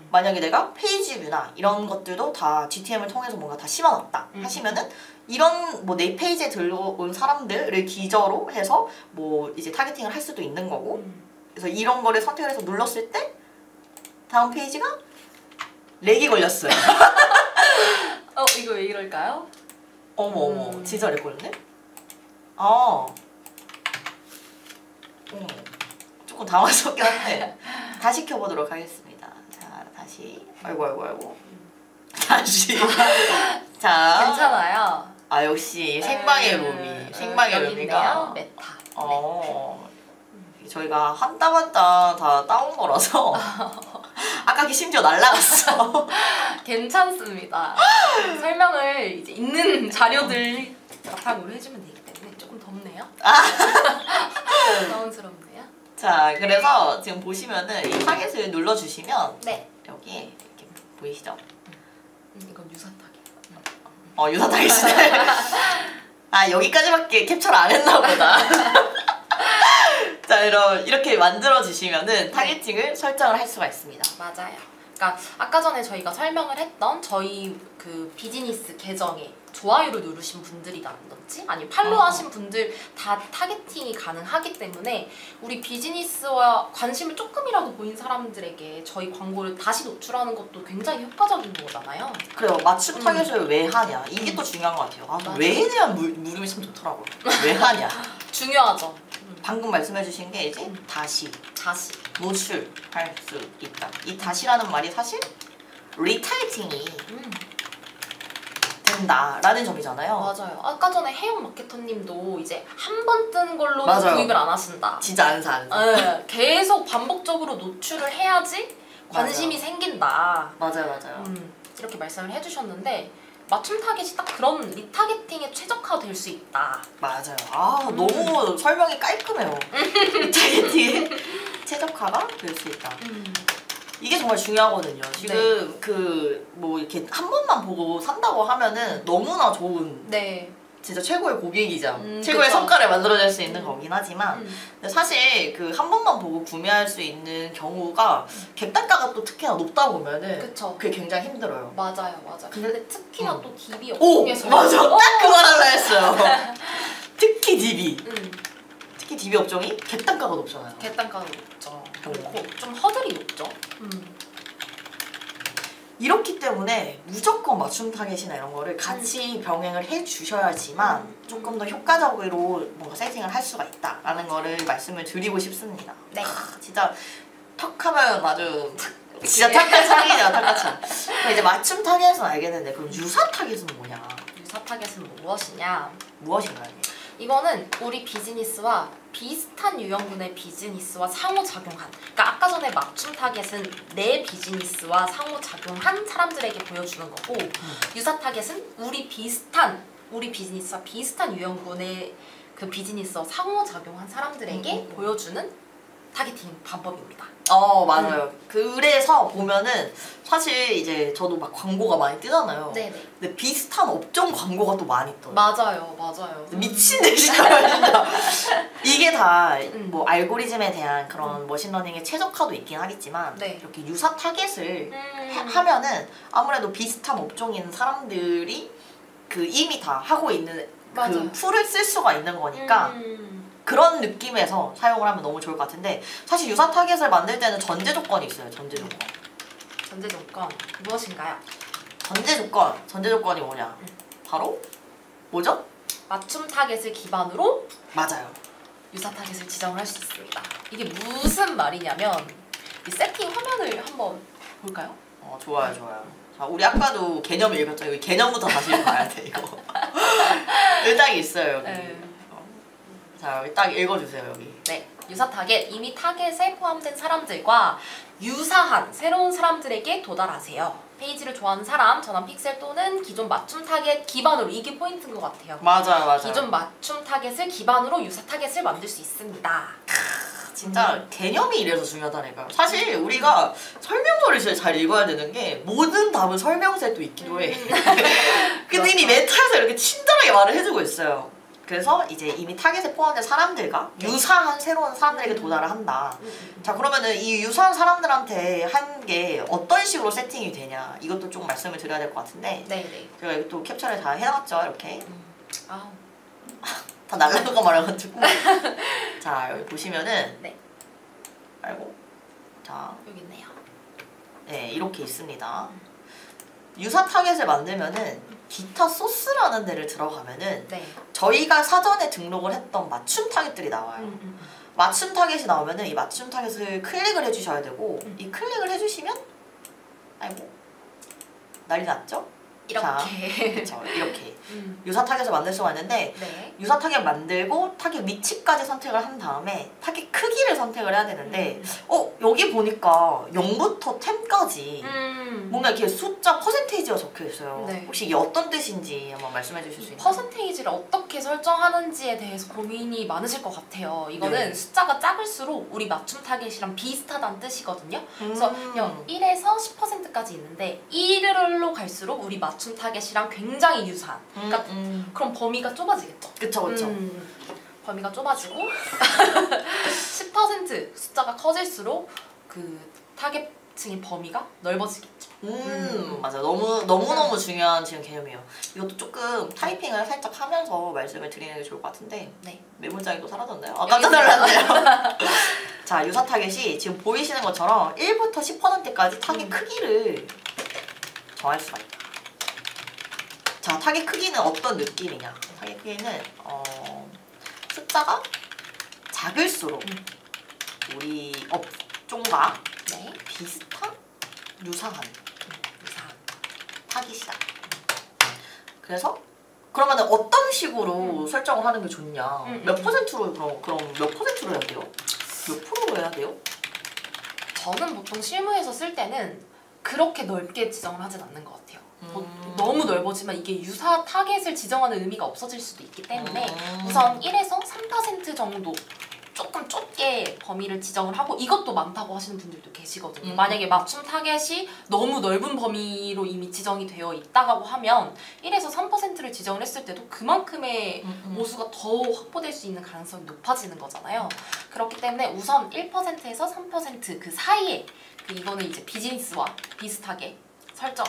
만약에 내가 페이지 뷰나 이런 것들도 다 GTM을 통해서 뭔가 다 심어놨다 하시면은 이런 뭐 내 페이지에 들어온 사람들을 기저로 해서 뭐 이제 타겟팅을 할 수도 있는 거고 그래서 이런 거를 선택을 해서 눌렀을 때 다음 페이지가 렉이 걸렸어요. 이거 왜 이럴까요? 어머 진짜 렉 걸렸네? 조금 당황스럽긴 한데 다시 켜보도록 하겠습니다. 다시 아이고 다시 자 괜찮아요. 역시 생방의 묘미 생방의 묘미가 메타 저희가 한 땀 한 땀 다 따온 거라서 아까 심지어 날라갔어. 괜찮습니다. 설명을 이제 있는 자료들 바탕으로 해주면 되기 때문에 조금 덥네요. 당황스럽네요. 자, 그래서 지금 보시면은 이 타겟을 눌러주시면 여기 이렇게 보이시죠? 이건 유사 타겟. 유사 타겟이네. 여기까지밖에 캡처를 안 했나 보다. 자, 이렇게 만들어주시면은 타겟팅을 설정을 할 수가 있습니다. 맞아요. 그러니까 아까 전에 저희가 설명을 했던 저희 그 비즈니스 계정에 좋아요를 누르신 분들이라든지 아니면 팔로우하신 분들 다 타겟팅이 가능하기 때문에 우리 비즈니스와 관심을 조금이라도 보인 사람들에게 저희 광고를 다시 노출하는 것도 굉장히 효과적인 거잖아요. 그래요. 맞춤 타겟을 왜 하냐 이게 또 중요한 것 같아요. 아, 왜에 대한 물음이 참 좋더라고요. 왜 하냐 중요하죠. 방금 말씀해주신 게 이제 다시 노출할 수 있다. 이 다시라는 말이 사실 리타이팅이 된다라는 점이잖아요. 맞아요. 아까 전에 해영 마케터님도 이제 한 번 뜬 걸로 구입을 안 하신다. 진짜 안 사. 네, 계속 반복적으로 노출을 해야지 관심이 생긴다. 맞아요. 이렇게 말씀을 해주셨는데 맞춤 타겟이 딱 그런 리타겟팅에 최적화될 수 있다. 맞아요. 아 너무 설명이 깔끔해요. 리타겟팅에 최적화가 될 수 있다. 이게 정말 중요하거든요. 지금 그 뭐 이렇게 한 번만 보고 산다고 하면은 너무나 좋은 진짜 최고의 고객이자 최고의 성과를 만들어낼 수 있는 거긴 하지만 근데 사실 그 한 번만 보고 구매할 수 있는 경우가 객단가가 또 특히나 높다 보면은 그게 굉장히 힘들어요. 맞아요. 근데 특히나 또 DB 업종에서 맞아. 딱 그 말 하려 했어요. 특히 DB. 특히 DB 업종이 객단가가 높잖아요. 객단가가 높죠. 그리고 좀 허들이 높죠. 이렇기 때문에 무조건 맞춤 타겟이나 이런 거를 같이 병행을 해주셔야지만 조금 더 효과적으로 뭔가 세팅을 할 수가 있다라는 거를 말씀을 드리고 싶습니다. 네. 진짜 턱하면 아주 진짜 탁같이이네요. 탁같이. 이제 맞춤 타겟은 알겠는데 그럼 유사 타겟은 뭐냐? 유사 타겟은 무엇이냐? 무엇인가요? 이거는 우리 비즈니스와 비슷한 유형군의 비즈니스와 상호작용한, 그러니까 아까 전에 맞춤 타겟은 내 비즈니스와 상호작용한 사람들에게 보여주는 거고 유사 타겟은 우리 비즈니스와 비슷한 유형군의 그 비즈니스와 상호작용한 사람들에게 보여주는 타겟팅 방법입니다. 맞아요. 그래서 보면은 사실 이제 저도 막 광고가 많이 뜨잖아요. 네네. 근데 비슷한 업종 광고가 또 많이 떠요. 맞아요. 미친 듯이 떠요, 진짜. 이게 다 뭐 알고리즘에 대한 그런 머신러닝의 최적화도 있긴 하겠지만 이렇게 유사 타겟을 하면은 아무래도 비슷한 업종인 사람들이 그 이미 다 하고 있는 그 풀을 쓸 수가 있는 거니까 그런 느낌에서 사용을 하면 너무 좋을 것 같은데 사실 유사 타겟을 만들 때는 전제 조건이 있어요. 전제 조건 무엇인가요? 전제 조건이 뭐냐? 바로 뭐죠? 맞춤 타겟을 기반으로 맞아요. 유사 타겟을 지정을 할 수 있습니다. 이게 무슨 말이냐면 이 세팅 화면을 한번 볼까요? 좋아요. 자, 우리 아까도 개념 읽었죠? 여기 개념부터 다시 봐야 돼 이거. 일단 있어요 여기. 자, 여기 딱 읽어주세요 여기. 네, 유사 타겟. 이미 타겟에 포함된 사람들과 유사한 새로운 사람들에게 도달하세요. 페이지를 좋아하는 사람, 전환 픽셀 또는 기존 맞춤 타겟 기반으로, 이게 포인트인 것 같아요. 맞아요. 기존 맞춤 타겟을 기반으로 유사 타겟을 만들 수 있습니다. 진짜 개념이 이래서 중요하다니까요. 사실 우리가 설명서를 진짜 잘 읽어야 되는 게 모든 답은 설명서에 또 있기도 해. 근데 이미 메타에서 이렇게 친절하게 말을 해주고 있어요. 그래서 이제 이미 타겟에 포함된 사람들과 유사한 새로운 사람들에게 도달을 한다. 자, 그러면은 이 유사한 사람들한테 한 게 어떤 식으로 세팅이 되냐 이것도 좀 말씀을 드려야 될 것 같은데 제가 여기 또 캡처를 다 해놨죠 이렇게. 다 날라간 거 말해가지고. 자, 여기 보시면은 말고 자 여기 있네요. 네, 이렇게 있습니다. 유사 타겟을 만들면은 기타 소스라는 데를 들어가면은 저희가 사전에 등록을 했던 맞춤 타겟들이 나와요. 맞춤 타겟이 나오면은 이 맞춤 타겟을 클릭을 해주셔야 되고 이 클릭을 해주시면 아이고 난리 났죠? 이렇게. 그쵸, 이렇게 유사 타겟을 만들 수가 있는데 유사 타겟 만들고 타겟 위치까지 선택을 한 다음에 타겟 크기를 선택을 해야 되는데 여기 보니까 0부터 10까지 뭔가 이렇게 숫자 퍼센테이지가 적혀 있어요. 혹시 이게 어떤 뜻인지 한번 말씀해 주실 수 있나요? 퍼센테이지를 어떻게 설정하는지에 대해서 고민이 많으실 것 같아요. 이거는 숫자가 작을수록 우리 맞춤 타겟이랑 비슷하다는 뜻이거든요. 그래서 1에서 10%까지 있는데 1로 갈수록 우리 맞춤 타겟이랑 굉장히 유사한. 그러니까 그럼 범위가 좁아지겠죠. 그쵸. 범위가 좁아지고 10% 숫자가 커질수록 그 타겟층의 범위가 넓어지겠죠. 맞아. 너무너무 중요한 지금 개념이에요. 이것도 조금 타이핑을 살짝 하면서 말씀을 드리는 게 좋을 것 같은데 네. 메모장이 또 사라졌나요? 아, 깜짝 놀랐네요. 자, 유사 타겟이 지금 보이시는 것처럼 1부터 10%까지 타겟 크기를 정할 수가 있다. 자, 타겟 크기는 어떤 느낌이냐? 타겟 크기는 숫자가 작을수록 우리 업종과 네. 비슷한 유사한 타깃이다. 그래서 그러면 어떤 식으로 설정을 하는 게 좋냐? 몇 퍼센트로 그럼 몇 퍼센트로 해야 돼요? 몇 프로로 해야 돼요? 저는 보통 실무에서 쓸 때는 그렇게 넓게 지정을 하진 않는 것 같아요. 너무 넓어지면 이게 유사 타겟을 지정하는 의미가 없어질 수도 있기 때문에 우선 1에서 3% 정도 조금 좁게 범위를 지정을 하고 이것도 많다고 하시는 분들도 계시거든요. 만약에 맞춤 타겟이 너무 넓은 범위로 이미 지정이 되어 있다고 하면 1에서 3%를 지정을 했을 때도 그만큼의 모수가 더 확보될 수 있는 가능성이 높아지는 거잖아요. 그렇기 때문에 우선 1%에서 3% 그 사이에 이거는 이제 비즈니스와 비슷하게 설정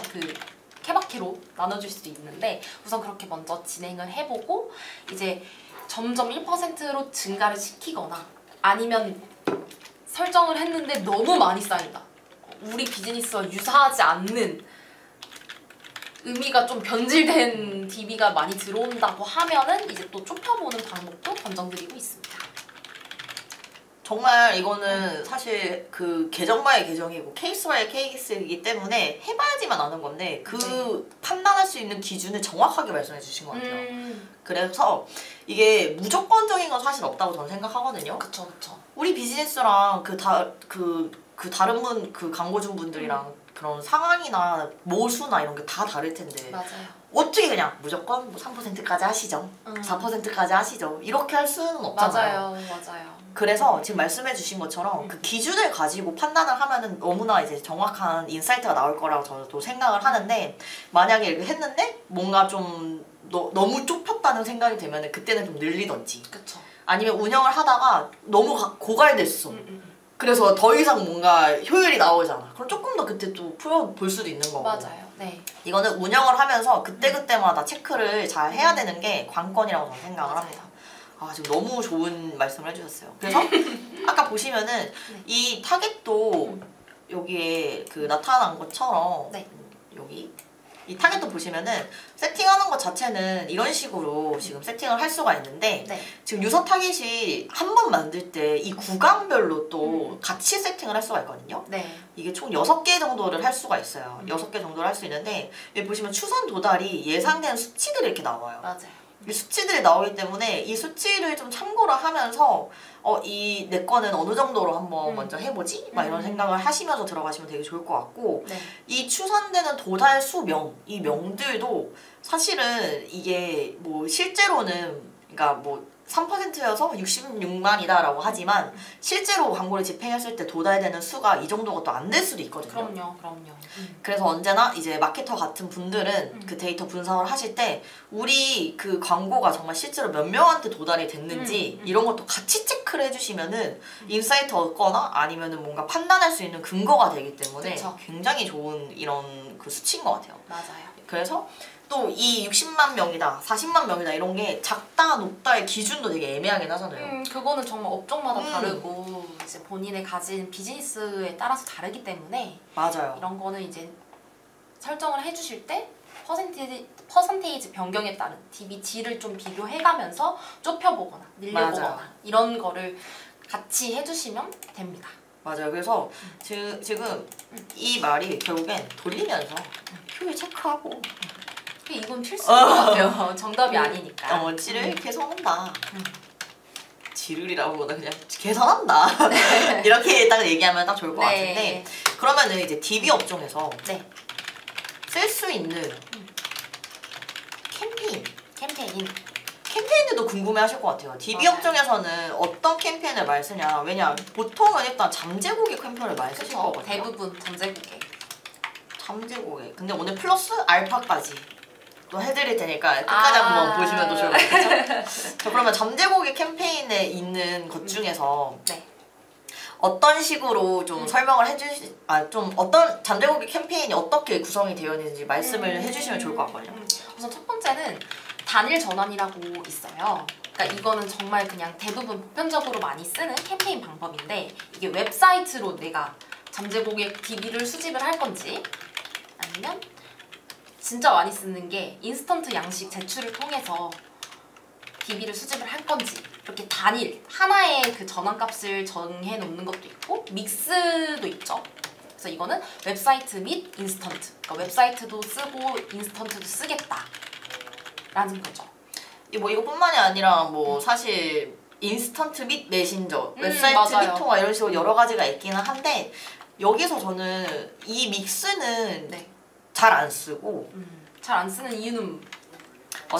케바케로 나눠줄 수도 있는데 우선 그렇게 먼저 진행을 해보고 이제 점점 1%로 증가를 시키거나 아니면 설정을 했는데 너무 많이 쌓인다. 우리 비즈니스와 유사하지 않는 의미가 좀 변질된 DB가 많이 들어온다고 하면은 이제 또 좁혀보는 방법도 권장드리고 있습니다. 정말 이거는 사실 그 계정바의 계정이고 케이스바의 케이스이기 때문에 해봐야지만 아는 건데 판단할 수 있는 기준을 정확하게 말씀해 주신 것 같아요. 그래서 이게 무조건적인 건 사실 없다고 저는 생각하거든요. 그쵸. 우리 비즈니스랑 다른 광고주 분들이랑 그런 상황이나 모수나 이런 게 다 다를 텐데 맞아요. 어떻게 그냥 무조건 3%까지 하시죠. 4%까지 하시죠. 이렇게 할 수는 없잖아요. 맞아요. 그래서 지금 말씀해 주신 것처럼 그 기준을 가지고 판단을 하면은 너무나 이제 정확한 인사이트가 나올 거라고 저는 또 생각을 하는데 만약에 이렇게 했는데 뭔가 좀 너무 좁혔다는 생각이 들면은 그때는 좀 늘리던지 그쵸. 아니면 운영을 하다가 너무 고갈됐어. 그래서 더 이상 뭔가 효율이 나오잖아. 그럼 조금 더 그때 또 풀어볼 수도 있는 거고. 맞아요. 네. 이거는 운영을 하면서 그때그때마다 체크를 잘 해야 되는 게 관건이라고 저는 생각을 합니다. 아, 지금 너무 좋은 말씀을 해주셨어요. 그래서 아까 보시면은 이 타겟도 여기에 나타난 것처럼 여기 이 타겟도 보시면은 세팅하는 것 자체는 이런 식으로 지금 세팅을 할 수가 있는데 지금 유사 타겟이 한 번 만들 때 이 구간별로 또 같이 세팅을 할 수가 있거든요. 이게 총 6개 정도를 할 수가 있어요. 6개 정도를 할 수 있는데 여기 보시면 추산 도달이 예상되는 수치들이 이렇게 나와요. 맞아요. 이 수치들이 나오기 때문에 이 수치를 좀 참고를 하면서 내 거는 어느 정도로 한번 먼저 해보지? 막 이런 생각을 하시면서 들어가시면 되게 좋을 것 같고 이 추산되는 도달 수명, 이 명들도 사실은 이게 뭐 실제로는 그러니까 뭐 3%여서 66만이다라고 하지만 실제로 광고를 집행했을 때 도달되는 수가 이 정도가 또 안 될 수도 있거든요. 그럼요. 그래서 언제나 이제 마케터 같은 분들은 그 데이터 분석을 하실 때 우리 그 광고가 정말 실제로 몇 명한테 도달이 됐는지 이런 것도 같이 체크를 해주시면은 인사이트 얻거나 아니면은 뭔가 판단할 수 있는 근거가 되기 때문에 굉장히 좋은 이런 그 수치인 것 같아요. 맞아요. 그래서 또 이 60만 명이다, 40만 명이다 이런 게 작다, 높다의 기준도 되게 애매하긴 하잖아요. 그거는 정말 업종마다 다르고 이제 본인의 가진 비즈니스에 따라서 다르기 때문에 맞아요. 이런 거는 이제 설정을 해주실 때 퍼센테이지 변경에 따른 DBG를 좀 비교해가면서 좁혀보거나 늘려보거나 이런 거를 같이 해주시면 됩니다. 맞아요. 그래서 지금 이 말이 결국엔 돌리면서 효율 체크하고 이건 필수인 것 같아요. 정답이 아니니까. 지를 개선한다. 지를이라고보다 그냥 개선한다. 이렇게 딱 얘기하면 딱 좋을 것 같은데 그러면은 이제 DB 업종에서 쓸 수 있는 캠페인들도 궁금해하실 것 같아요. DB 업종에서는 어떤 캠페인을 많이 쓰냐. 왜냐 보통은 일단 잠재고객 캠페인을 많이 쓰실 거거든요. 대부분 잠재고객. 근데 오늘 플러스 알파까지 또 해드릴 테니까 끝까지 한번 보시면 더 좋을 것 같아요. 자, 그러면 잠재고객 캠페인에 있는 것 중에서 어떤 식으로 좀 설명을 좀 어떤 잠재고기 캠페인이 어떻게 구성이 되어 있는지 말씀을 해주시면 좋을 것 같거든요. 우선 첫 번째는 단일 전환이라고 있어요. 그러니까 이거는 정말 그냥 대부분 보편적으로 많이 쓰는 캠페인 방법인데 이게 웹사이트로 내가 잠재고객 DB를 수집을 할 건지 아니면 진짜 많이 쓰는 게 인스턴트 양식 제출을 통해서 DB를 수집을 할 건지 이렇게 단일 하나의 그 전환값을 정해 놓는 것도 있고 믹스도 있죠. 그래서 이거는 웹사이트 및 인스턴트, 그러니까 웹사이트도 쓰고 인스턴트도 쓰겠다 라는 거죠. 뭐 이것뿐만이 아니라 뭐 사실 인스턴트 및 메신저, 웹사이트 및 통화 이런 식으로 여러 가지가 있기는 한데 여기서 저는 이 믹스는 잘 안 쓰고 잘 안 쓰는 이유는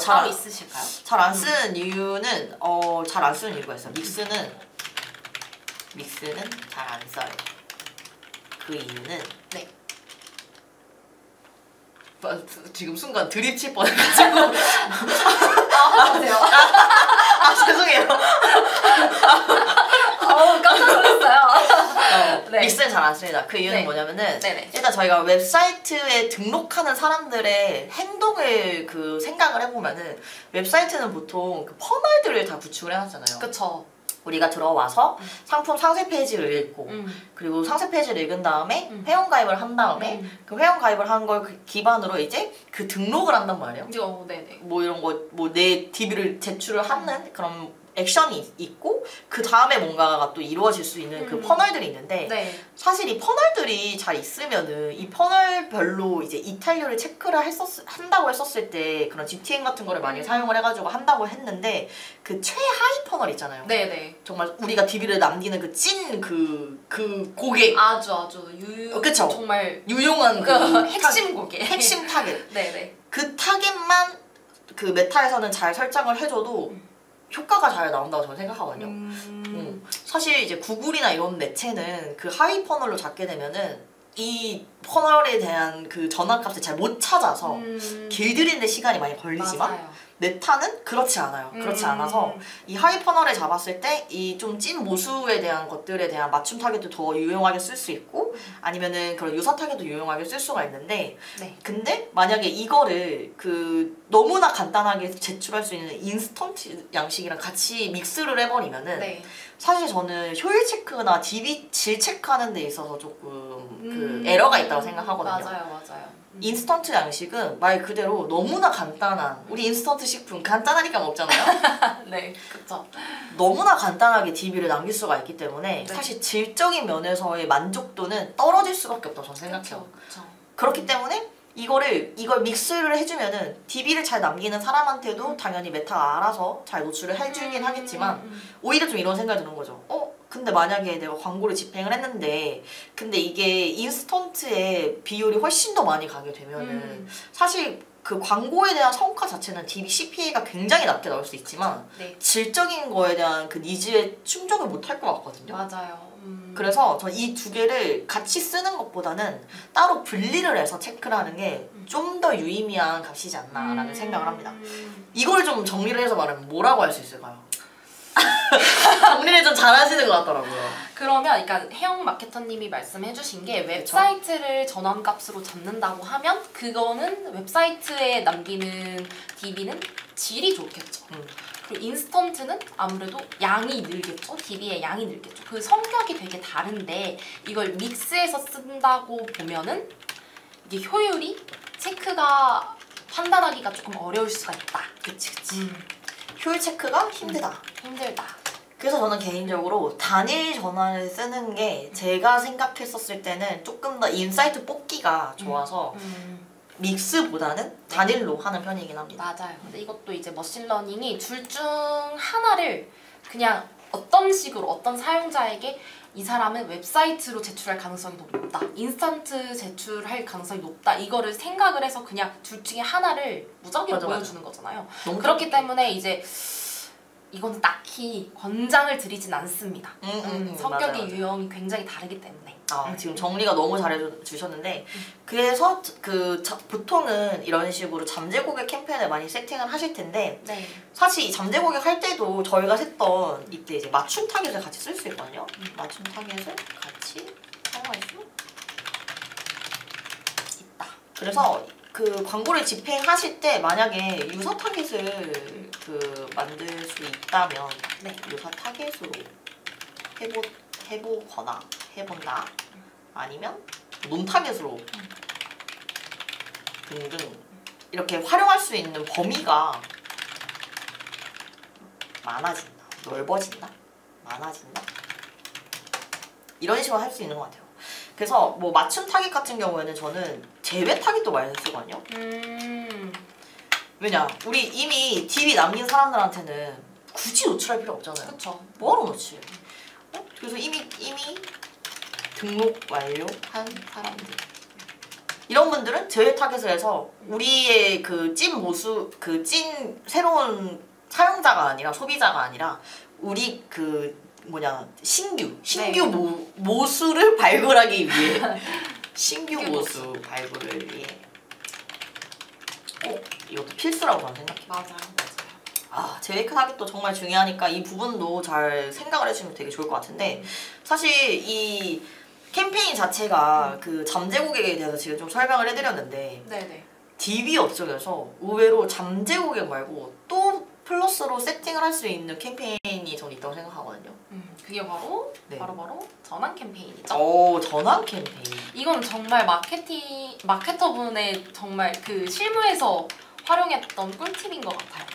따로 있으실까요? 잘 안 쓰는 이유는 잘 안 쓰는 이유가 있어요. 믹스는 잘 안 써요. 그 이유는 지금 순간 드립 칠 뻔해가지고 하세요. 죄송해요. 깜짝 놀랐어요. 믹스는 잘 안 씁니다. 그 이유는 뭐냐면은 일단 저희가 웹사이트에 등록하는 사람들의 행동을 그 생각을 해보면은 웹사이트는 보통 그 퍼널들을 다 구축을 해놨잖아요. 그쵸. 우리가 들어와서 상품 상세 페이지를 읽고 그리고 상세 페이지를 읽은 다음에 회원가입을 한 다음에 그 회원가입을 한 걸 기반으로 이제 그 등록을 한단 말이에요. 네네. 뭐 이런 거 뭐 내 DB를 제출을 하는 그런 액션이 있고 그 다음에 뭔가가 또 이루어질 수 있는 그 퍼널들이 있는데 사실 이 퍼널들이 잘 있으면은 이 퍼널별로 이제 이탈률을 체크를 한다고 했었을 때 그런 GTM 같은 거를 많이 사용을 해가지고 한다고 했는데 그 최하위 퍼널 있잖아요. 정말 우리가 DB를 남기는 그 찐 그 고객. 아주 그쵸? 정말 유용한 그 핵심 고객. 핵심 타겟. 그 타겟만 그 메타에서는 잘 설정을 해줘도 효과가 잘 나온다고 저는 생각하거든요. 사실 이제 구글이나 이런 매체는 그 하위 퍼널로 잡게 되면은 이 퍼널에 대한 그 전환값을 잘 못 찾아서 길들이는 데 시간이 많이 걸리지만 메타는 그렇지 않아요. 그렇지 않아서 이 하위 퍼널에 잡았을 때 이 좀 찐 모수에 대한 것들에 대한 맞춤 타겟도 더 유용하게 쓸 수 있고 아니면은 그런 유사 타겟도 유용하게 쓸 수가 있는데 근데 만약에 이거를 그 너무나 간단하게 제출할 수 있는 인스턴트 양식이랑 같이 믹스를 해버리면은 사실 저는 효율 체크나 DB 질 체크하는 데 있어서 조금 그 에러가 있다고 생각하거든요. 맞아요. 인스턴트 양식은 말 그대로 너무나 간단한 우리 인스턴트 식품 간단하니까 먹잖아요. 그쵸. 너무나 간단하게 DB를 남길 수가 있기 때문에 사실 질적인 면에서의 만족도는 떨어질 수밖에 없다고 저는 생각해요. 그렇기 때문에 이걸 믹스를 해주면은 DB를 잘 남기는 사람한테도 당연히 메타가 알아서 잘 노출을 해주긴 하겠지만 오히려 좀 이런 생각이 드는 거죠. 근데 만약에 내가 광고를 집행을 했는데 근데 이게 인스턴트의 비율이 훨씬 더 많이 가게 되면은 사실 그 광고에 대한 성과 자체는 DB CPA가 굉장히 낮게 나올 수 있지만 질적인 거에 대한 그 니즈에 충족을 못 할 것 같거든요. 그래서 저 이 두 개를 같이 쓰는 것보다는 따로 분리를 해서 체크를 하는 게 좀 더 유의미한 값이지 않나라는 생각을 합니다. 이걸 좀 정리를 해서 말하면 뭐라고 할 수 있을까요? 정리를 좀 잘하시는 것 같더라고요. 그러면 그러니까 해영 마케터님이 말씀해주신 게 웹사이트를 전환값으로 잡는다고 하면 그거는 웹사이트에 남기는 DB는 질이 좋겠죠. 그리고 인스턴트는 아무래도 양이 늘겠죠. DB의 양이 늘겠죠. 그 성격이 되게 다른데 이걸 믹스해서 쓴다고 보면은 이게 효율이 체크가 판단하기가 조금 어려울 수가 있다. 그치. 효율 체크가 힘들다. 그래서 저는 개인적으로 단일 전환을 쓰는 게 제가 생각했었을 때는 조금 더 인사이트 뽑기가 좋아서 믹스보다는 단일로 하는 편이긴 합니다. 맞아요. 근데 이것도 이제 머신러닝이 둘 중 하나를 그냥 어떤 식으로 어떤 사용자에게 이 사람은 웹사이트로 제출할 가능성이 더 높다, 인스턴트 제출할 가능성이 높다, 이거를 생각을 해서 그냥 둘 중에 하나를 무작위로 보여주는 거잖아요. 그렇기 때문에 이제 이건 딱히 권장을 드리진 않습니다. 성격의 맞아요. 유형이 굉장히 다르기 때문에. 지금 정리가 너무 잘해주셨는데 그래서 보통은 이런 식으로 잠재고객 캠페인을 많이 세팅을 하실 텐데 네. 사실 이 잠재고객 할 때도 저희가 했던 이때 이제 맞춤 타겟을 같이 쓸 수 있거든요. 맞춤 타겟을 같이 사용할 수 있다. 그래서 그 광고를 집행하실 때 만약에 유사 타겟을 만들 수 있다면 네. 유사 타겟으로 해보거나 해본다. 아니면 논 타겟으로 등등 이렇게 활용할 수 있는 범위가 많아진다. 넓어진다. 많아진다. 이런 식으로 할 수 있는 것 같아요. 그래서 뭐 맞춤 타겟 같은 경우에는 저는 제외 타겟도 많이 쓰거든요. 왜냐? 우리 이미 DB 남긴 사람들한테는 굳이 노출할 필요 없잖아요. 그쵸. 뭐하러 노출? 그래서 이미 등록 완료한 사람들 이런 분들은 제외 타겟을 해서 우리의 그 찐 모습, 그 찐 새로운 사용자가 아니라 소비자가 아니라 우리 신규 네. 모수를 발굴하기 위해 신규 모수 발굴을 위해 이것도 필수라고 저는 생각해요. 맞아요. 제외 타겟도 정말 중요하니까 이 부분도 잘 생각을 해주시면 되게 좋을 것 같은데 사실 이 캠페인 자체가 그 잠재 고객에 대해서 지금 좀 설명을 해드렸는데 네네. DB 업종에서 의외로 잠재 고객 말고 또 플러스로 세팅을 할 수 있는 캠페인이 저는 있다고 생각하거든요. 그게 바로 네. 바로 전환 캠페인이죠. 전환 캠페인. 이건 정말 마케터분의 정말 그 실무에서 활용했던 꿀팁인 것 같아요.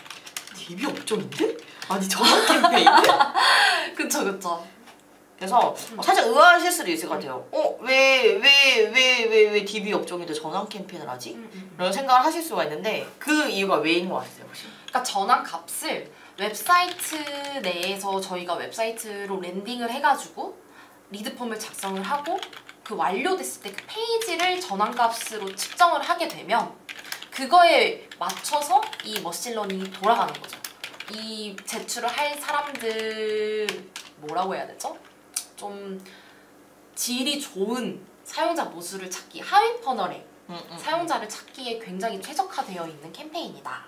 DB 업종인데? 아니 전환 캠페인? 그쵸. 그래서 살짝 의아하실 수도 있을 것 같아요. 왜 DB 업종인데 전환 캠페인을 하지? 이런 생각을 하실 수가 있는데 그 이유가 왜인 것 같아요, 혹시? 그러니까 전환 값을 웹사이트 내에서 저희가 웹사이트로 랜딩을 해가지고 리드폼을 작성을 하고 그 완료됐을 때 그 페이지를 전환 값으로 측정을 하게 되면 그거에 맞춰서 이 머신러닝이 돌아가는 거죠. 이 제출을 할 사람들 뭐라고 해야 되죠? 좀 질이 좋은 사용자 모수를 찾기, 하위 퍼널에 사용자를 찾기에 굉장히 최적화되어 있는 캠페인이다.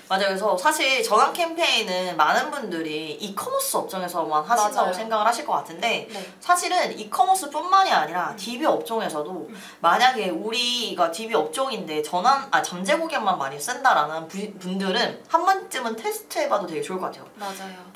맞아요. 그래서 사실 전환 캠페인은 많은 분들이 이커머스 업종에서만 하신다고 맞아요. 생각을 하실 것 같은데 네. 사실은 이커머스뿐만이 아니라 DB 업종에서도 만약에 우리가 DB 업종인데 잠재 고객만 많이 쓴다라는 분들은 한 번쯤은 테스트해봐도 되게 좋을 것 같아요. 맞아요.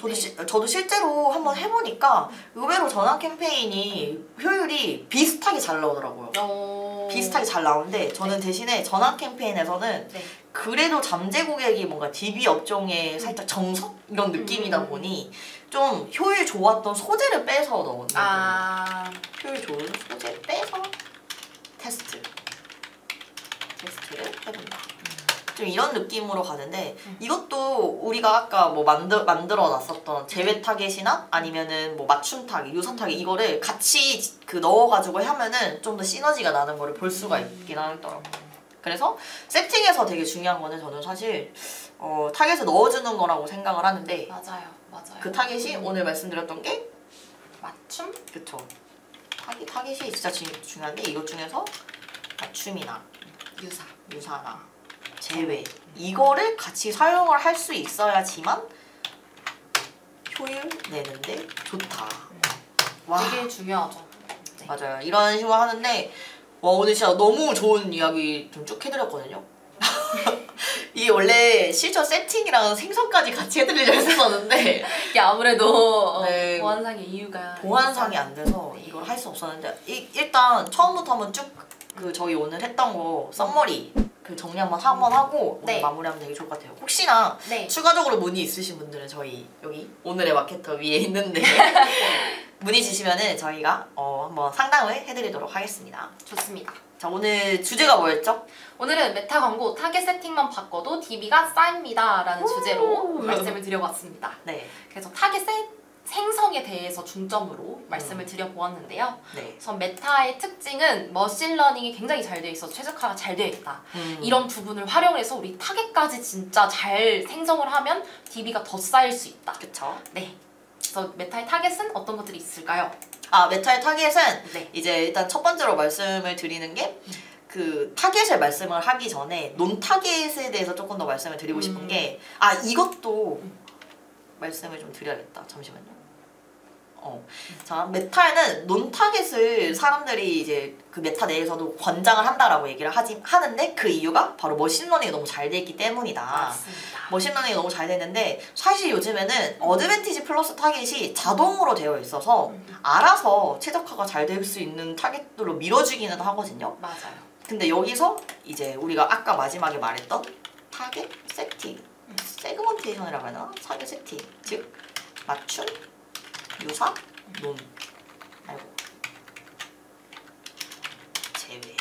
저도 실제로 한번 해보니까 의외로 전환 캠페인이 효율이 비슷하게 잘 나오더라고요. 비슷하게 잘 나오는데 저는 대신에 전환 캠페인에서는 네. 그래도 잠재 고객이 뭔가 DB 업종의 살짝 정석 이런 느낌이다 보니 좀 효율 좋았던 소재를 빼서 넣는 거예요. 효율 좋은 소재 빼서 테스트를 해본다. 좀 이런 느낌으로 가는데 이것도 우리가 아까 뭐 만들어 놨었던 제외 타겟이나 아니면은 뭐 맞춤 타겟, 유사 타겟 이거를 같이 넣어가지고 하면은 좀 더 시너지가 나는 거를 볼 수가 있긴 하더라고요. 그래서 세팅에서 되게 중요한 거는 저는 사실 타겟을 넣어주는 거라고 생각을 하는데 맞아요. 그 타겟이 오늘 말씀드렸던 게 맞춤? 그쵸. 타겟이 진짜 중요한데 이것 중에서 맞춤이나 유사나 제외 이거를 같이 사용을 할 수 있어야지만 효율 내는데 좋다. 되게 중요하죠. 네. 맞아요. 이런 식으로 하는데 오늘 진짜 너무 좋은 이야기 좀 쭉 해드렸거든요. 이게 원래 실전 세팅이랑 생성까지 같이 해드리려 했었는데 이게 아무래도 네, 보안상의 이유가 보안상이 안 돼서 이걸 할 수 없었는데 일단 처음부터 한번 쭉 저희 오늘 했던 거 썸머리 정리 한번 하고 오늘 마무리하면 되게 좋을 것 같아요. 혹시나 추가적으로 문의 있으신 분들은 저희 여기 오늘의 마케터 위에 있는데 문의 주시면은 저희가 한번 상담을 해드리도록 하겠습니다. 좋습니다. 자, 오늘 주제가 뭐였죠? 오늘은 메타 광고 타겟 세팅만 바꿔도 DB가 쌓입니다 라는 주제로 말씀을 드려봤습니다. 네. 그래서 타겟 생성에 대해서 중점으로 말씀을 드려보았는데요. 네. 우선 메타의 특징은 머신러닝이 굉장히 잘 되어 있어서 최적화가 잘 되어 있다. 이런 부분을 활용해서 우리 타겟까지 진짜 잘 생성을 하면 DB가 더 쌓일 수 있다. 그쵸. 네. 그래서 메타의 타겟은 어떤 것들이 있을까요? 메타의 타겟은 네. 이제 일단 첫 번째로 말씀을 드리는 게 그 타겟을 말씀을 하기 전에 논 타겟에 대해서 조금 더 말씀을 드리고 싶은 게 이것도 말씀을 좀 드려야겠다. 잠시만요. 자, 메타에는 논 타겟을 사람들이 이제 그 메타 내에서도 권장을 한다라고 얘기를 하는데 그 이유가 바로 머신러닝이 너무 잘 돼 있기 때문이다. 맞습니다. 머신러닝이 너무 잘 되는데 사실 요즘에는 어드밴티지 플러스 타겟이 자동으로 되어 있어서 알아서 최적화가 잘 될 수 있는 타겟들로 밀어주기는 하거든요. 맞아요. 근데 여기서 이제 우리가 아까 마지막에 말했던 타겟 세팅, 세그먼테이션이라고 하나? 타겟 세팅, 즉 맞춤, 유사, 논, 제외.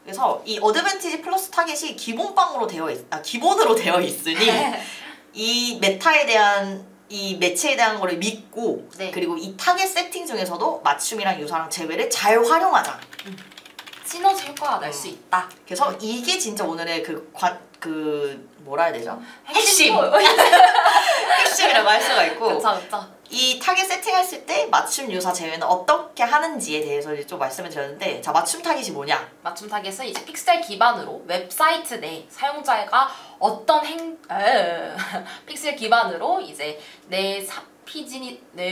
그래서 이 어드밴티지 플러스 타겟이 기본으로 되어 있으니 이 메타에 대한 이 매체에 대한 거를 믿고 네. 그리고 이 타겟 세팅 중에서도 맞춤이랑 유사랑 제외를 잘 활용하자. 시너지 효과가 날 수 있다. 그래서 이게 진짜 오늘의 뭐라 해야 되죠? 핵심! 핵심이라고 할 수가 있고 그쵸. 이 타겟 세팅했을 때 맞춤, 유사, 제외는 어떻게 하는지에 대해서 좀 말씀을 드렸는데 자, 맞춤 타겟이 뭐냐? 맞춤 타겟은 이제 픽셀 기반으로 웹사이트 내 사용자가 픽셀 기반으로 이제 내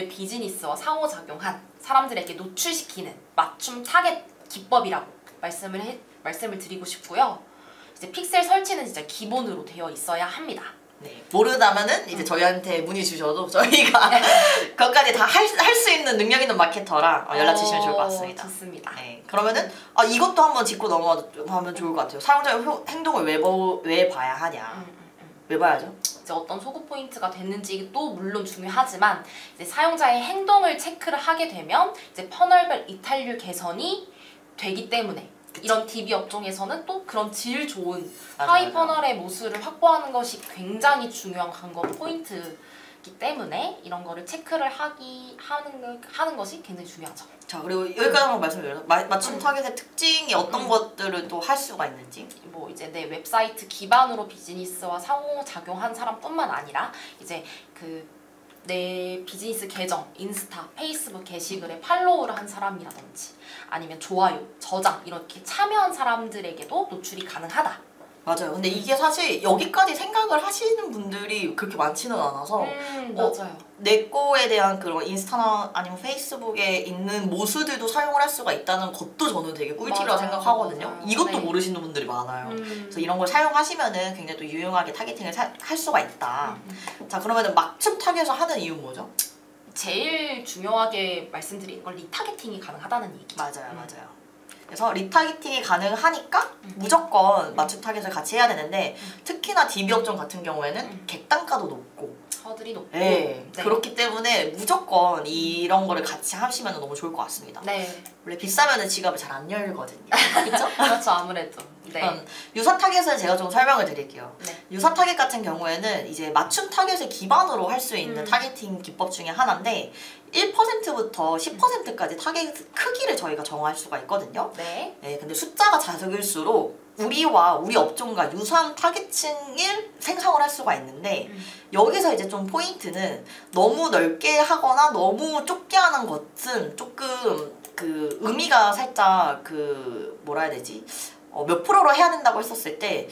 비즈니스와 상호작용한 사람들에게 노출시키는 맞춤 타겟 기법이라고 말씀을 드리고 싶고요. 이제 픽셀 설치는 진짜 기본으로 되어 있어야 합니다. 네, 모르다면은 이제 저희한테 문의 주셔도 저희가 그것까지 다 할 수 있는 능력 있는 마케터라 연락 주시면 좋을 것 같습니다. 좋습니다. 네, 그러면은 이것도 한번 짚고 넘어가면 좋을 것 같아요. 사용자의 행동을 왜 봐야 하냐? 왜 봐야죠? 이제 어떤 소구 포인트가 됐는지도 물론 중요하지만 이제 사용자의 행동을 체크를 하게 되면 이제 퍼널별 이탈률 개선이 되기 때문에. 그쵸? 이런 DB 업종에서는 또 그런 질 좋은 하이 퍼널의 모수를 확보하는 것이 굉장히 중요한 광고 포인트이기 때문에 이런 거를 체크를 하는 것이 굉장히 중요하죠. 자, 그리고 여기까지 한번 말씀드려요. 맞춤 타겟의 특징이 어떤 것들을 또 할 수가 있는지. 뭐 이제 내 웹사이트 기반으로 비즈니스와 상호작용한 사람뿐만 아니라 이제 내 비즈니스 계정, 인스타, 페이스북 게시글에 팔로우를 한 사람이라든지 아니면 좋아요, 저장 이렇게 참여한 사람들에게도 노출이 가능하다. 맞아요. 근데 이게 사실 여기까지 생각을 하시는 분들이 그렇게 많지는 않아서 맞아요. 내 거에 대한 그런 인스타나 아니면 페이스북에 있는 모수들도 사용을 할 수가 있다는 것도 저는 되게 꿀팁이라고 생각하거든요. 맞아요. 이것도 네. 모르시는 분들이 많아요. 그래서 이런 걸 사용하시면은 굉장히 또 유용하게 타겟팅을 할 수가 있다. 자, 그러면은 맞춤 타겟을 하는 이유는 뭐죠? 제일 중요하게 말씀드리는 건 리타겟팅이 가능하다는 얘기. 맞아요. 그래서 리타겟팅이 가능하니까 무조건 맞춤 타겟을 같이 해야 되는데 특히나 DB 업종 같은 경우에는 객단가도 높고 허들이 높고 네. 그렇기 때문에 무조건 이런 거를 같이 하시면 너무 좋을 것 같습니다. 네. 원래 비싸면 지갑을 잘 안 열거든요. 그렇죠? 그렇죠. 아무래도. 네. 유사 타겟을 제가 좀 설명을 드릴게요. 네. 유사 타겟 같은 경우에는 이제 맞춤 타겟을 기반으로 할 수 있는 타겟팅 기법 중에 하나인데 1%부터 10%까지 타겟 크기를 저희가 정할 수가 있거든요. 네. 네, 근데 숫자가 작을수록 우리와 우리 업종과 유사한 타겟층을 생성을 할 수가 있는데 여기서 이제 좀 포인트는 너무 넓게 하거나 너무 좁게 하는 것은 조금 의미가 살짝 뭐라 해야 되지? 몇 프로로 해야 된다고 했었을 때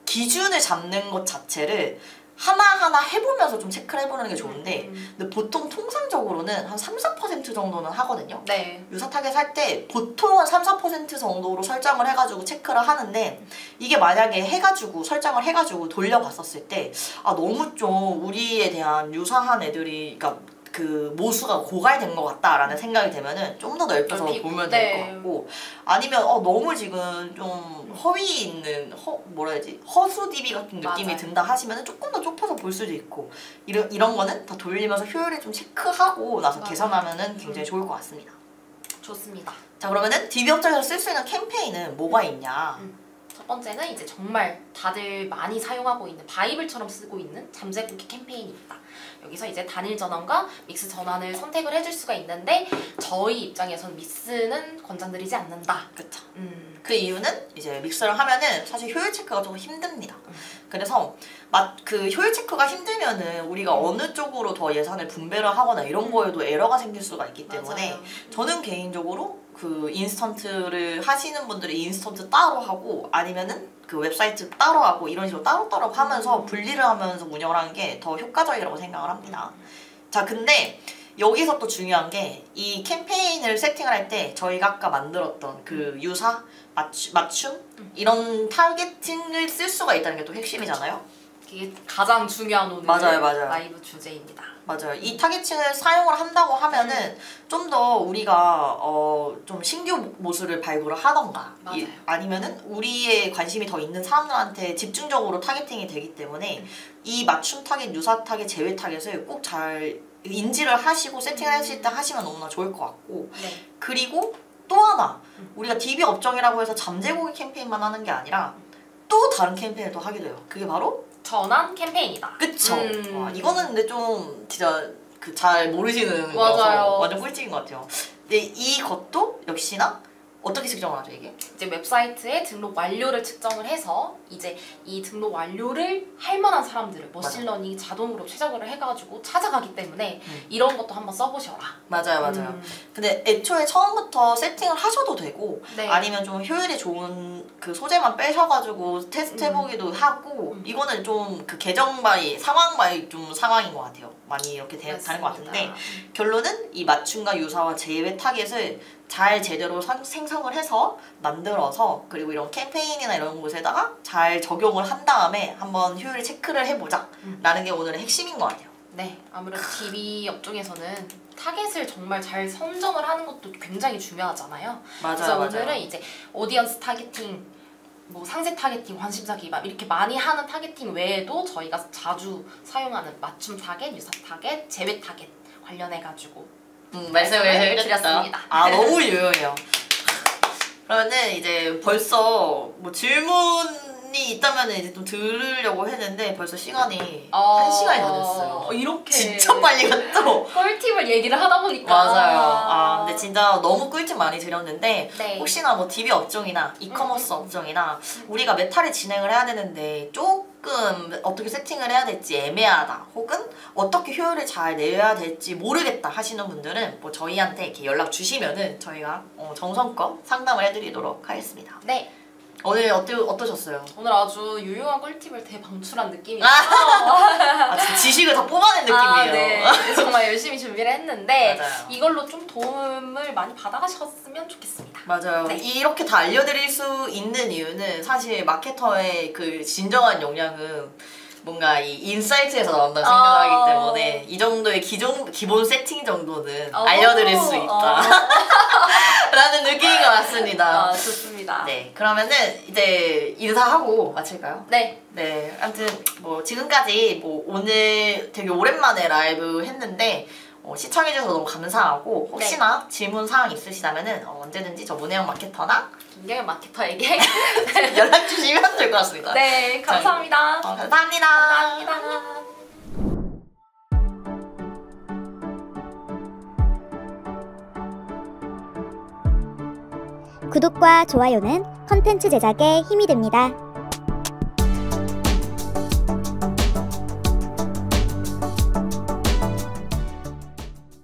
기준을 잡는 것 자체를 하나하나 해보면서 좀 체크를 해보는 게 좋은데 근데 보통 통상적으로는 한 3~4% 정도는 하거든요. 네. 유사 타겟 할 때 보통은 3~4% 정도로 설정을 해가지고 체크를 하는데 이게 만약에 설정을 해가지고 돌려봤었을 때 너무 좀 우리에 대한 유사한 애들이 그러니까 모수가 고갈된 것 같다라는 생각이 되면은 좀 더 넓혀서 보면 될 것 같고 아니면 너무 지금 좀 허위에 있는 뭐라 해야지 허수 DB 같은 느낌이 맞아요. 든다 하시면은 조금 더 좁혀서 볼 수도 있고 이런 거는 다 돌리면서 효율을 좀 체크하고 나서 개선하면은 굉장히 좋을 것 같습니다. 좋습니다. 자, 그러면은 DB 업장에서 쓸 수 있는 캠페인은 뭐가 있냐? 첫 번째는 이제 정말 다들 많이 사용하고 있는 바이블처럼 쓰고 있는 잠재 쿠키 캠페인이 있다. 여기서 이제 단일 전환과 믹스 전환을 선택을 해줄 수가 있는데 저희 입장에서는 믹스는 권장드리지 않는다. 그쵸. 그 이유는 이제 믹스를 하면은 사실 효율 체크가 좀 힘듭니다. 그래서 그 효율 체크가 힘들면은 우리가 어느 쪽으로 더 예산을 분배를 하거나 이런 거에도 에러가 생길 수가 있기 때문에 맞아요. 저는 개인적으로 그 인스턴트를 하시는 분들이 인스턴트 따로 하고 아니면은 그 웹사이트 따로 하고 이런 식으로 따로따로 하면서 분리를 하면서 운영을 하는 게 더 효과적이라고 생각을 합니다. 자, 근데 여기서 또 중요한 게 이 캠페인을 세팅을 할 때 저희가 아까 만들었던 그 유사, 맞춤 이런 타겟팅을 쓸 수가 있다는 게 또 핵심이잖아요. 이게 가장 중요한 오늘 맞아요. 라이브 주제입니다. 맞아요. 이 타겟팅을 사용을 한다고 하면은 좀 더 우리가 좀 신규 모수를 발굴을 하던가 아니면은 우리의 관심이 더 있는 사람들한테 집중적으로 타겟팅이 되기 때문에 이 맞춤 타겟, 유사 타겟, 제외 타겟을 꼭 잘 인지를 하시고 세팅을 하실 때 하시면 너무나 좋을 것 같고 그리고 또 하나 우리가 DB 업종이라고 해서 잠재고객 캠페인만 하는 게 아니라 또 다른 캠페인을 또 하게 돼요. 그게 바로 전환 캠페인이다. 그쵸. 와, 이거는 근데 좀 진짜 그 잘 모르시는 맞아요. 거라서 완전 꿀팁인 것 같아요. 근데 이것도 역시나 어떻게 측정을 하죠 이게? 이제 웹사이트에 등록 완료를 측정을 해서 이제 이 등록 완료를 할 만한 사람들을 머신러닝이 자동으로 최적화를 해가지고 찾아가기 때문에 이런 것도 한번 써보셔라. 맞아요. 근데 애초에 처음부터 세팅을 하셔도 되고 아니면 좀 효율이 좋은 그 소재만 빼셔가지고 테스트 해보기도 하고 이거는 좀 그 계정 바이, 상황 바이 좀 상황인 것 같아요. 많이 이렇게 다른 것 같은데 결론은 이 맞춤과 유사와 제외 타겟을 잘 제대로 생성을 해서 만들어서 그리고 이런 캠페인이나 이런 곳에다가 잘 적용을 한 다음에 한번 효율을 체크를 해보자 라는 게 오늘의 핵심인 것 같아요. 네, 아무래도 DB 업종에서는 타겟을 정말 잘 선정을 하는 것도 굉장히 중요하잖아요. 그래서 오늘은 이제 오디언스 타겟팅, 뭐 상세 타겟팅, 관심사 기반 이렇게 많이 하는 타겟팅 외에도 저희가 자주 사용하는 맞춤 타겟, 유사 타겟, 제외 타겟 관련해가지고 말씀을 드렸습니다. 아, 너무 유용해요. 그러면은 이제 벌써 뭐 질문이 있다면 이제 좀 들으려고 했는데 벌써 시간이 1시간이 다 됐어요. 이렇게 진짜 빨리 갔죠? 꿀팁을 얘기를 하다 보니까 맞아요. 근데 진짜 너무 꿀팁 많이 드렸는데 혹시나 뭐 DB 업종이나 이커머스 업종이나 우리가 메타를 진행을 해야 되는데 조금 어떻게 세팅을 해야 될지 애매하다 혹은 어떻게 효율을 잘 내야 될지 모르겠다 하시는 분들은 뭐 저희한테 이렇게 연락 주시면은 저희가 정성껏 상담을 해드리도록 하겠습니다. 네. 오늘 어떠셨어요? 오늘 아주 유용한 꿀팁을 대방출한 느낌이에요. 지식을 다 뽑아낸 느낌이에요. 네. 정말 열심히 준비를 했는데 맞아요. 이걸로 좀 도움을 많이 받아가셨으면 좋겠습니다. 맞아요. 이렇게 다 알려드릴 수 있는 이유는 사실 마케터의 그 진정한 역량은 뭔가 이 인사이트에서 나온다고 생각하기 때문에 이 정도의 기본 세팅 정도는 알려드릴 수 있다 라는 느낌인 것 같습니다. 좋습니다. 네, 그러면은 이제 인사하고 마칠까요? 네. 네, 아무튼 뭐 지금까지 뭐 오늘 되게 오랜만에 라이브 했는데 시청해주셔서 너무 감사하고 혹시나 질문 사항 있으시다면은 언제든지 저 문혜영 마케터나 김경현 마케터에게 연락 주시면 될 것 같습니다. 네, 감사합니다. 감사합니다. 감사합니다. 구독과 좋아요는 컨텐츠 제작에 힘이 됩니다.